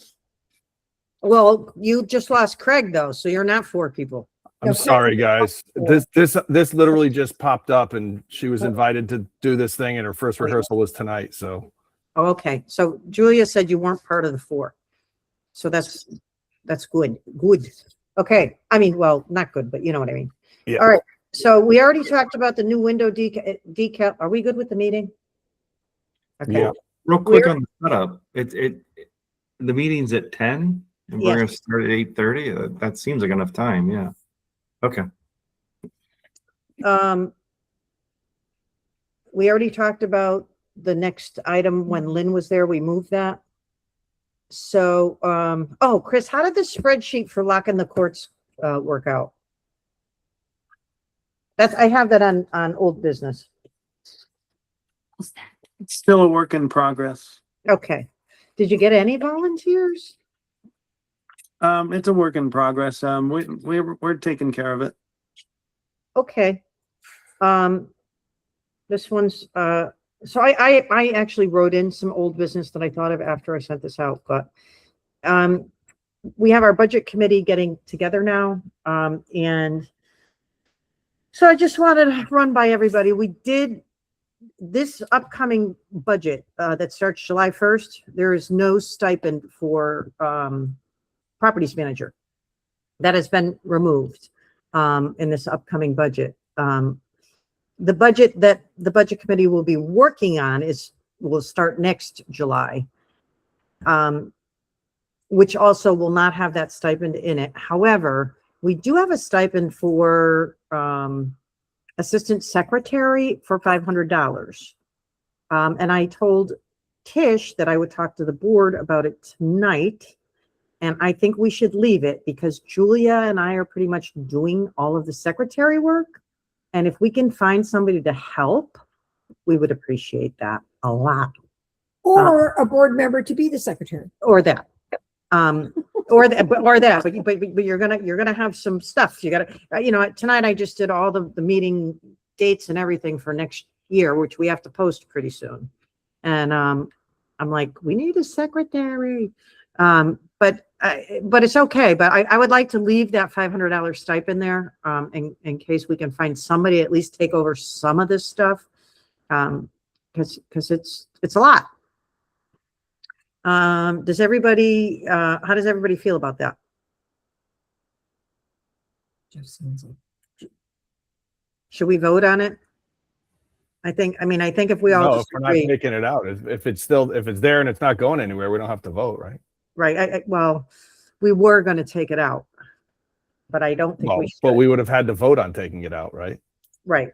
Well, you just lost Craig though, so you're not 4 people. I'm sorry, guys. This literally just popped up, and she was invited to do this thing, and her first rehearsal was tonight. So, Oh, okay. So Julia said you weren't part of the 4. So that's good. Good. Okay. I mean, well, not good, but you know what I mean. Yeah. All right. So we already talked about the new window decal. Are we good with the meeting? Okay. Yeah. Real quick We're- on the setup, the meeting's at 10 and we're Yes. gonna start at 8:30. That seems like enough time, yeah. Okay. We already talked about the next item when Lynn was there. We moved that. So, oh, Chris, how did the spreadsheet for locking the courts, work out? I have that on old business. It's still a work in progress. Okay. Did you get any volunteers? It's a work in progress. We're taking care of it. Okay. This one's, so I actually wrote in some old business that I thought of after I sent this out, but, we have our budget committee getting together now. And so I just wanted to run by everybody. We did this upcoming budget, that starts July 1st. There is no stipend for, properties manager. That has been removed, in this upcoming budget. The budget that the budget committee will be working on will start next July, which also will not have that stipend in it. However, we do have a stipend for assistant secretary for $500. And I told Tish that I would talk to the board about it tonight. And I think we should leave it because Julia and I are pretty much doing all of the secretary work. And if we can find somebody to help, we would appreciate that a lot. Or a board member to be the secretary. Or that. Or that, but you're gonna have some stuff. You gotta, tonight I just did all the meeting dates and everything for next year, which we have to post pretty soon. And, I'm like, we need a secretary. But it's okay. But I would like to leave that $500 stipend there, in case we can find somebody at least take over some of this stuff. Cause it's a lot. How does everybody feel about that? Should we vote on it? I think if we all No, if just we're not agree, taking it out, if it's there and it's not going anywhere, we don't have to vote, right? right? Well, we were going to take it out, but I don't think Well, we should. but we would have had to vote on taking it out, right? Right.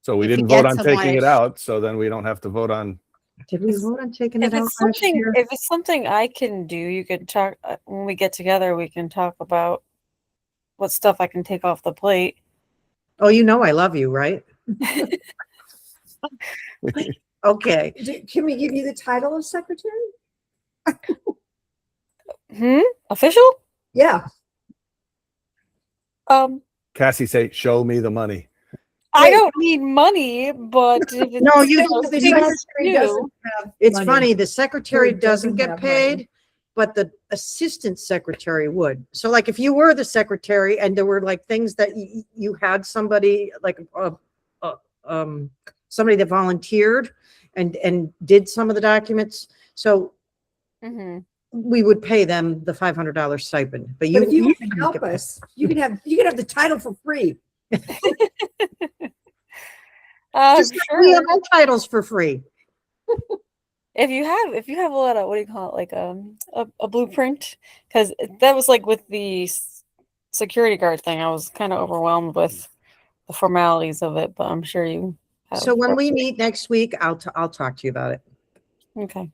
So we If you didn't get vote on someone taking it who's- out, so then we don't have to vote on. Did we vote on taking it If out it's last something, year? if it's something I can do, you could talk when we get together. We can talk about what stuff I can take off the plate. Oh, I love you, right? Okay. Can we give you the title of secretary? Official? Yeah. Cassie say, "Show me the money." I don't need money, but if it's No, you still don't. The things secretary to doesn't do- have It's money. funny, the secretary Who doesn't doesn't get have money. paid, but the assistant secretary would. So like if you were the secretary and there were like things that you had somebody like, somebody that volunteered and did some of the documents. So Mhm. we would pay them the $500 stipend, but But if you you can can help get paid. us, you can have the title for free. Just like Sure. we have our titles for free. If you have a lot of, what do you call it, like a blueprint, because that was like with the security guard thing, I was kind of overwhelmed with the formalities of it, but I'm sure you have. So when we meet next week, I'll talk to you about it. Okay, Is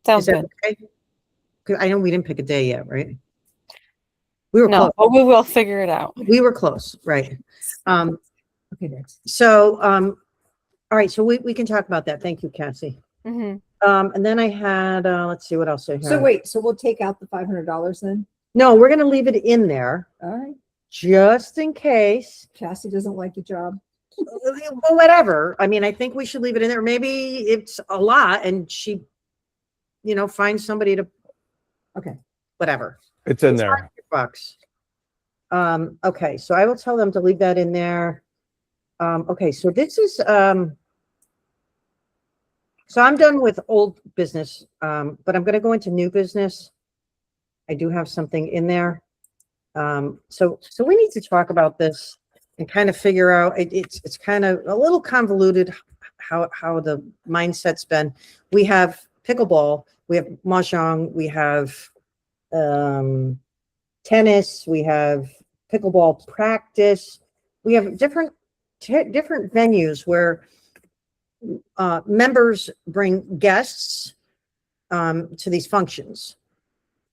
sounds that good. okay? 'Cause I know we didn't pick a day yet, right? We were No, close. but we will figure it out. We were close, right? Okay, next. So, all right, so we can talk about that. Thank you, Cassie. Hmm. And then I had, let's see what else I had. So wait, so we'll take out the $500 then? No, we're gonna leave it in there All right. just in case. Cassie doesn't like the job. Well, whatever. I mean, I think we should leave it in there. Maybe it's a lot and she, finds somebody to, Okay. whatever. It's in It's there. $500. Okay, so I will tell them to leave that in there. Okay, so this is, so I'm done with old business, but I'm gonna go into new business. I do have something in there. So we need to talk about this. and kind of figure out, it's kind of a little convoluted how the mindset's been. We have pickleball, we have mahjong, we have tennis, we have pickleball practice. We have different venues where members bring guests to these functions.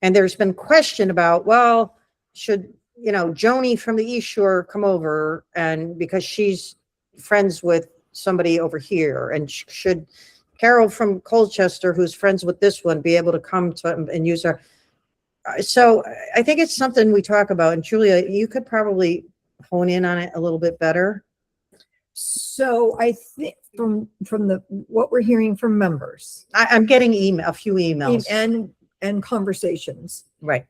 And there's been question about, well, should, Joni from the East Shore come over, and because she's friends with somebody over here, and should Carol from Colchester, who's friends with this one, be able to come to and use our, so I think it's something we talk about, and Julia, you could probably hone in on it a little bit better. So I think from what we're hearing from members I'm getting a few emails. and conversations, Right.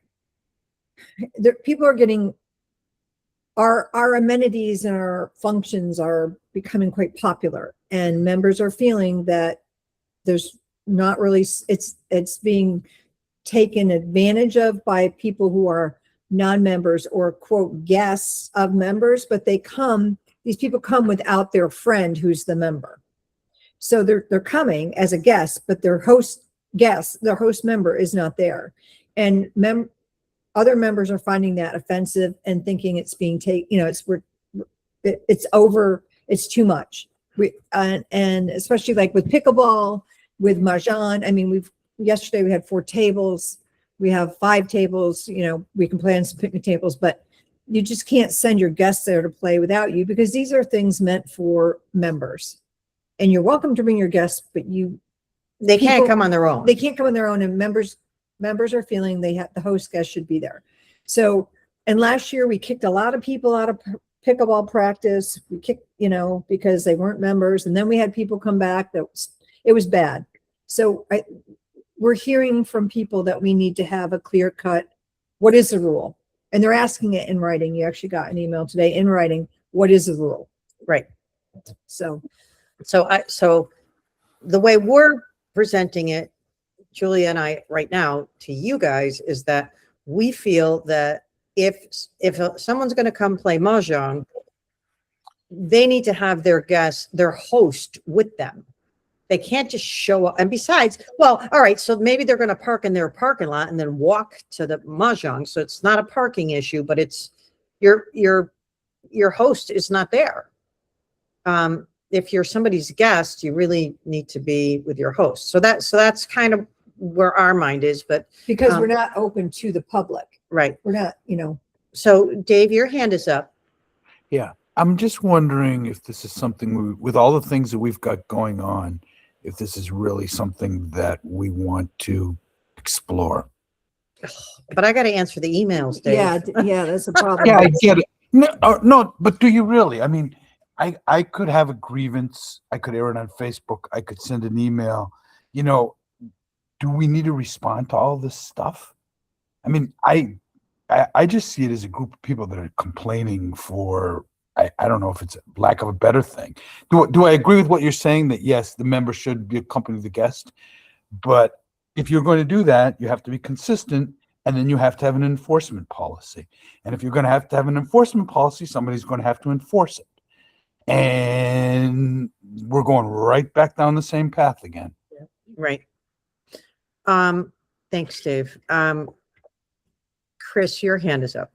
People are getting, our amenities and our functions are becoming quite popular, and members are feeling that there's not really, it's being taken advantage of by people who are non-members or quote guests of members, but these people come without their friend who's the member. So they're coming as a guest, but their host member is not there. And other members are finding that offensive and thinking it's being it's over, it's too much. And especially like with pickleball, with mahjong, I mean, yesterday we had 4 tables, we have 5 tables, we can play on some picnic tables, but you just can't send your guests there to play without you, because these are things meant for members. And you're welcome to bring your guests, but they can't come on their own. They can't come on their own, and members are feeling the host guest should be there. So, and last year we kicked a lot of people out of pickleball practice. We kicked, because they weren't members, and then we had people come back it was bad. So we're hearing from people that we need to have a clear cut, what is the rule? And they're asking it in writing. You actually got an email today in writing, what is the rule? Right. So the way we're presenting it, Julia and I right now to you guys, is that we feel that if someone's going to come play mahjong, they need to have their host with them. They can't just show up. And besides, well, all right, so maybe they're going to park in their parking lot and then walk to the mahjong. So it's not a parking issue, but it's your host is not there. If you're somebody's guest, you really need to be with your host. So that's kind of where our mind is, but because we're not open to the public. right. We're not, So Dave, your hand is up. Yeah, I'm just wondering if this is something with all the things that we've got going on, if this is really something that we want to explore. But I got to answer the emails, Dave. Yeah, that's a problem. Yeah, I get it. No, but do you really? I mean, I could have a grievance. I could air it on Facebook. I could send an email. Do we need to respond to all this stuff? I mean, I just see it as a group of people that are complaining for, I don't know if it's a lack of a better thing. Do I agree with what you're saying, that yes, the member should be accompanying the guest? But if you're going to do that, you have to be consistent, and then you have to have an enforcement policy. And if you're going to have an enforcement policy, somebody's going to have to enforce it. And we're going right back down the same path again. Right. Thanks, Dave. Chris, your hand is up.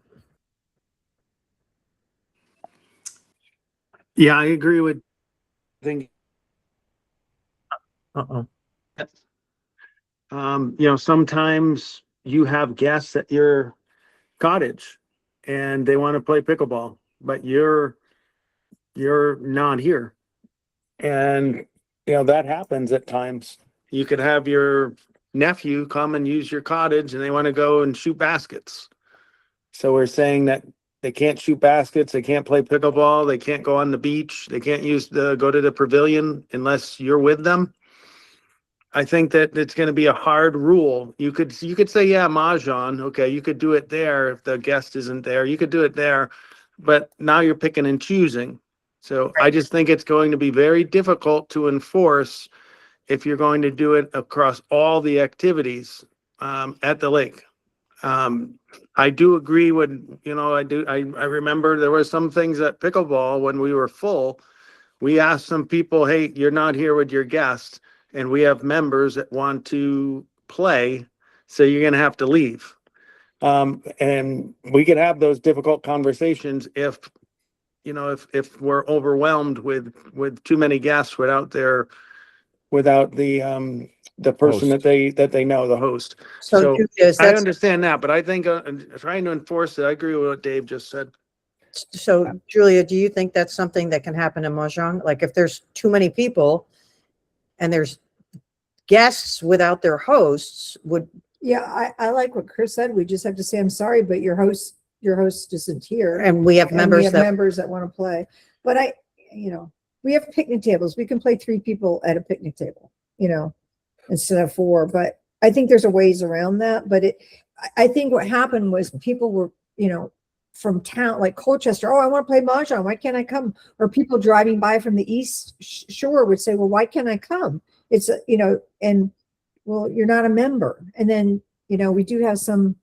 Yeah, I agree with, I think, Uh-oh. sometimes you have guests at your cottage and they want to play pickleball, but you're not here. And, that happens at times. You could have your nephew come and use your cottage and they want to go and shoot baskets. So we're saying that they can't shoot baskets, they can't play pickleball, they can't go on the beach, they can't go to the pavilion unless you're with them. I think that it's going to be a hard rule. You could say, yeah, mahjong, okay, you could do it there if the guest isn't there. You could do it there, but now you're picking and choosing. So I just think it's going to be very difficult to enforce if you're going to do it across all the activities at the lake. I do agree with, I remember there were some things at pickleball when we were full. We asked some people, hey, you're not here with your guests, and we have members that want to play, so you're gonna have to leave. And we could have those difficult conversations if we're overwhelmed with too many guests without the person Host. that they know, the host. So So Julia, I understand that, but I think trying to enforce it, I agree with what Dave just said. so Julia, do you think that's something that can happen in Mahjong? Like if there's too many people and there's guests without their hosts, Yeah, I like what Chris said. We just have to say, I'm sorry, but your host isn't here. and we have And we members have that, members that want to play. But we have picnic tables. We can play 3 people at a picnic table, instead of 4. But I think there's a ways around that. But I think what happened was people were, from town, like Colchester, oh, I want to play Mahjong. Why can't I come? Or people driving by from the East Shore would say, well, why can't I come? It's, and well, you're not a member. And then, we do have some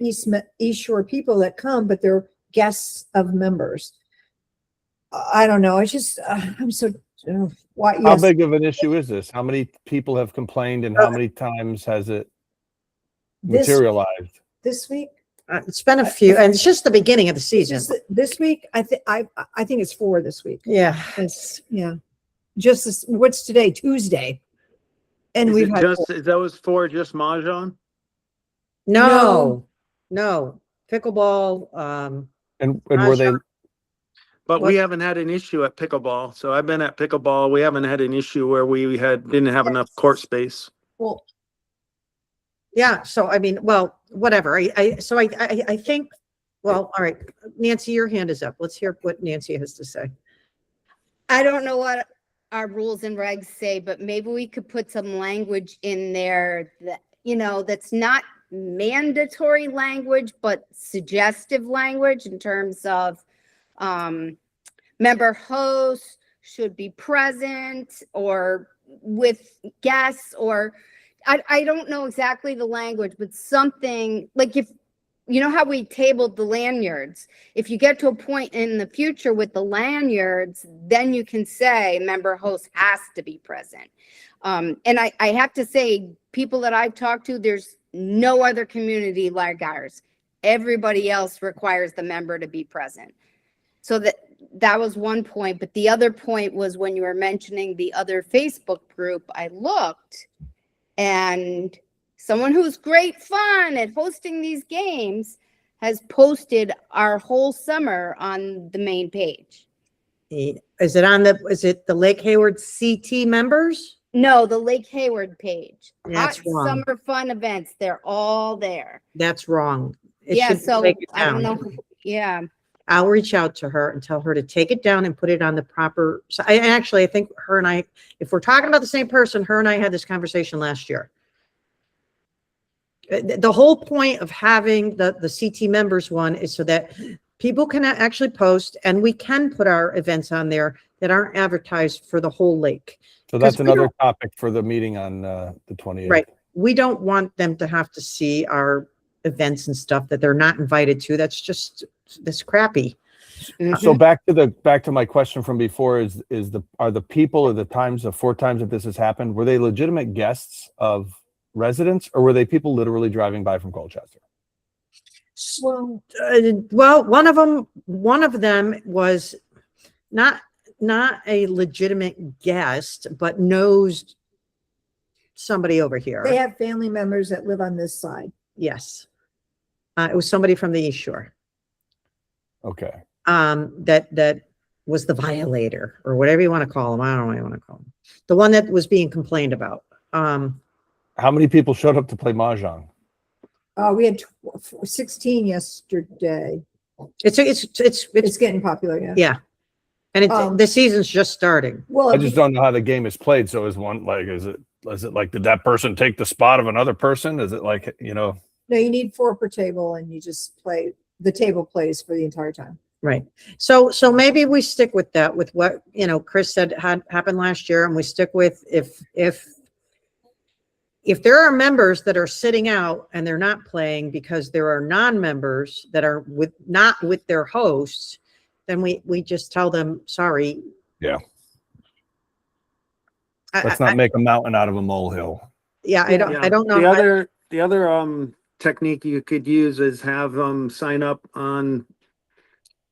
East Shore people that come, but they're guests of members. I don't know. It's just, I'm so, why? How Yes, big of an issue is this? How many people have complained and how many times has it this, materialized? this week, it's been a few, and it's just the beginning of the season. this week, I think it's 4 this week. Yeah. Yeah. Just what's today? Tuesday. And Is we've it had just, those 4 just Mahjong? No, pickleball, And were they, But What? we haven't had an issue at pickleball. So I've been at pickleball. We haven't had an issue where we didn't have enough court space. well, yeah. So, I mean, well, whatever. I think, well, all right. Nancy, your hand is up. Let's hear what Nancy has to say. I don't know what our rules and regs say, but maybe we could put some language in there that, that's not mandatory language, but suggestive language in terms of member hosts should be present or with guests, or I don't know exactly the language, but something like if, how we tabled the lanyards, if you get to a point in the future with the lanyards, then you can say member host has to be present. And I have to say, people that I've talked to, there's no other community like ours. Everybody else requires the member to be present. So that was one point. But the other point was when you were mentioning the other Facebook group, I looked, and someone who's great fun at hosting these games has posted our whole summer on the main page. Is it the Lake Hayward CT members? No, the Lake Hayward page. That's Hot wrong. Summer fun events. They're all there. That's wrong. It Yeah, should so take it I don't down. know. Yeah. I'll reach out to her and tell her to take it down and put it on the proper. So I think her and I, if we're talking about the same person, her and I had this conversation last year. The whole point of having the CT members one is so that people can actually post, and we can put our events on there that aren't advertised for the whole lake. so that's 'Cause we another topic for the meeting on the 28th. Right. We don't want them to have to see our events and stuff that they're not invited to. That's crappy. So back to my question from before are the people or the 4 times that this has happened, were they legitimate guests of residents or were they people literally driving by from Colchester? well, Well, one of them was not a legitimate guest, but knows somebody over here. they have family members that live on this side. Yes. It was somebody from the East Shore. Okay. That was the violator or whatever you want to call him. I don't know what you want to call him. The one that was being complained about. How many people showed up to play Mahjong? We had 16 yesterday. It's getting popular. Yeah. yeah. And the season's just starting. Well, I just don't know how the game is played. So is it like, did that person take the spot of another person? Is it like, no, you need 4 per table and you just play, the table plays for the entire time. Right. So maybe we stick with that, with what, Chris said had happened last year, and we stick with if if there are members that are sitting out and they're not playing because there are non-members that are not with their hosts, then we just tell them, sorry. Yeah. I- Let's I- not make a mountain out of a molehill. Yeah, I don't, Yeah. I don't know. The other technique you could use is have sign up on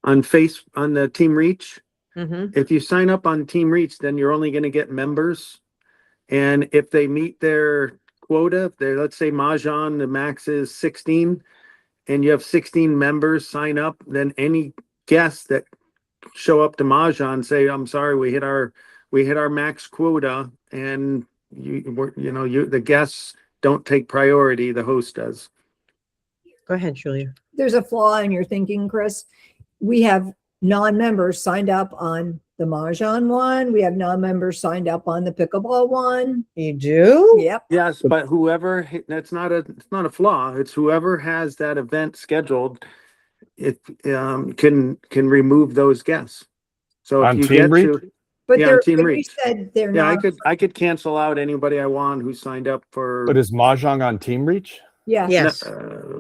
the Team Reach. Mhm. If you sign up on Team Reach, then you're only gonna get members. And if they meet their quota, let's say Mahjong, the max is 16, and you have 16 members sign up, then any guests that show up to Mahjong say, I'm sorry, we hit our max quota, and the guests don't take priority, the host does. Go ahead, Julia. There's a flaw in your thinking, Chris. We have non-members signed up on the Mahjong one. We have non-members signed up on the pickleball one. You do? Yep. Yes, but it's not a flaw. It's whoever has that event scheduled, it can remove those guests. So if On you Team get Reach? to, But Yeah, they're, Team but you Reach. said they're yeah, not. I could cancel out anybody I want who signed up for. But is Mahjong on Team Reach? Yeah. Yes,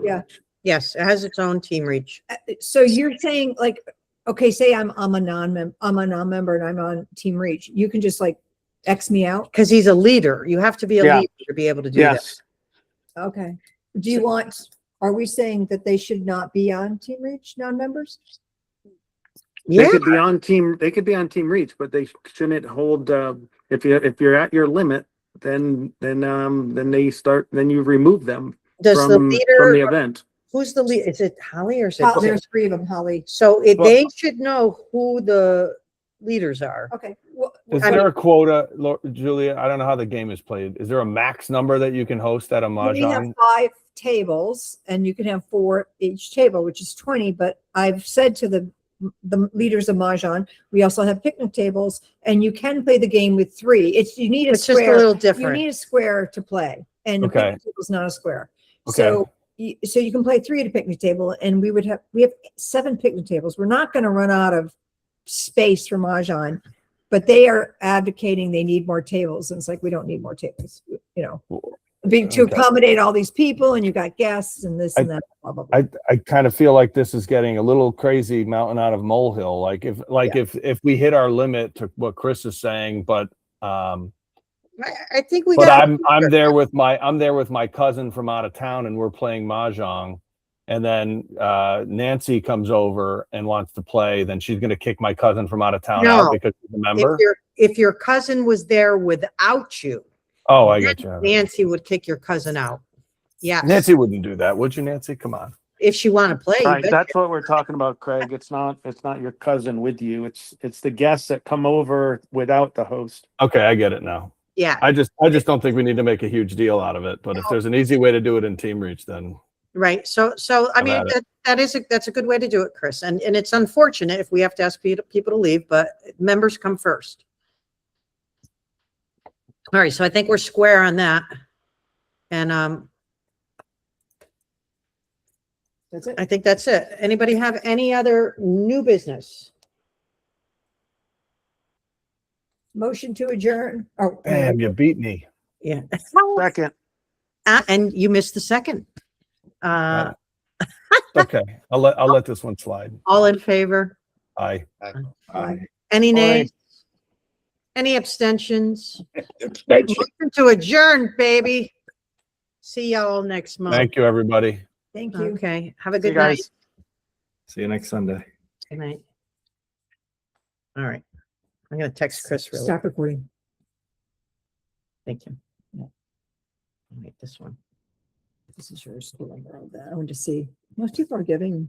Yeah. yes, it has its own team reach. So you're saying like, okay, say I'm a non-member and I'm on Team Reach. You can just like X me out. Because he's a leader. You have to be a Yeah. leader to be able to do that. Yes, Okay. Do you want, are we saying that they should not be on Team Reach, non-members? they Yeah, could be on Team Reach, but they shouldn't hold, if you're at your limit, then you remove them does the from the leader, event. who's the lead? Is it Holly or is Oh, it? there's 3 of them, Holly. So Well- they should know who the leaders are. Okay. Well, Is I there a quota, Julia? I don't know how the game is played. Is there a max number that you can host at a we have Mahjong? 5 tables and you can have 4 each table, which is 20. But I've said to the leaders of Mahjong, we also have picnic tables and you can play the game with 3. You need a It's just a square. little You different. need a square to play, and a Okay. picnic table is not a square. Okay. So you can play 3 at a picnic table, and we have 7 picnic tables. We're not going to run out of space for Mahjong, but they are advocating they need more tables, and it's like we don't need more tables, to Okay. accommodate all these people, and you got guests and this and that. Blah, blah, blah. I kind of feel like this is getting a little crazy mountain out of molehill. Like if we hit our limit to what Chris is saying, but I think we but got. I'm there with my cousin from out of town and we're playing Mahjong, and then Nancy comes over and wants to play, then she's going to kick my cousin from out of town No. out because she's a member. If your cousin was there without you, Oh, I get you. Nancy would kick your cousin out. Yeah, Nancy wouldn't do that, would you, Nancy? Come on. if she want to play. you Right, bet. that's what we're talking about, Craig. It's not your cousin with you. It's the guests that come over without the host. Okay, I get it now. Yeah, I just don't think we need to make a huge deal out of it. But if there's an easy way to do it in Team Reach, then right. So I mean, About that's a good way to do it, Chris. And it's unfortunate if we have to ask people to leave, but members come first. All right, so I think we're square on that. And That's it. I think that's it. Anybody have any other new business? Motion to adjourn. Oh, damn, you beat me. Yeah. Second, And you missed the second. Okay, I'll let this one slide. All in favor? Aye. Any Aye. nays? Any abstentions? Motion to adjourn, baby. See y'all next month. Thank you, everybody. thank you. Okay, have a see you good night. guys. See you next Sunday. Good night. All right. I'm gonna text Chris really. Stop recording. Thank you. Wait, this one. This is yours. I want to see. Most people are giving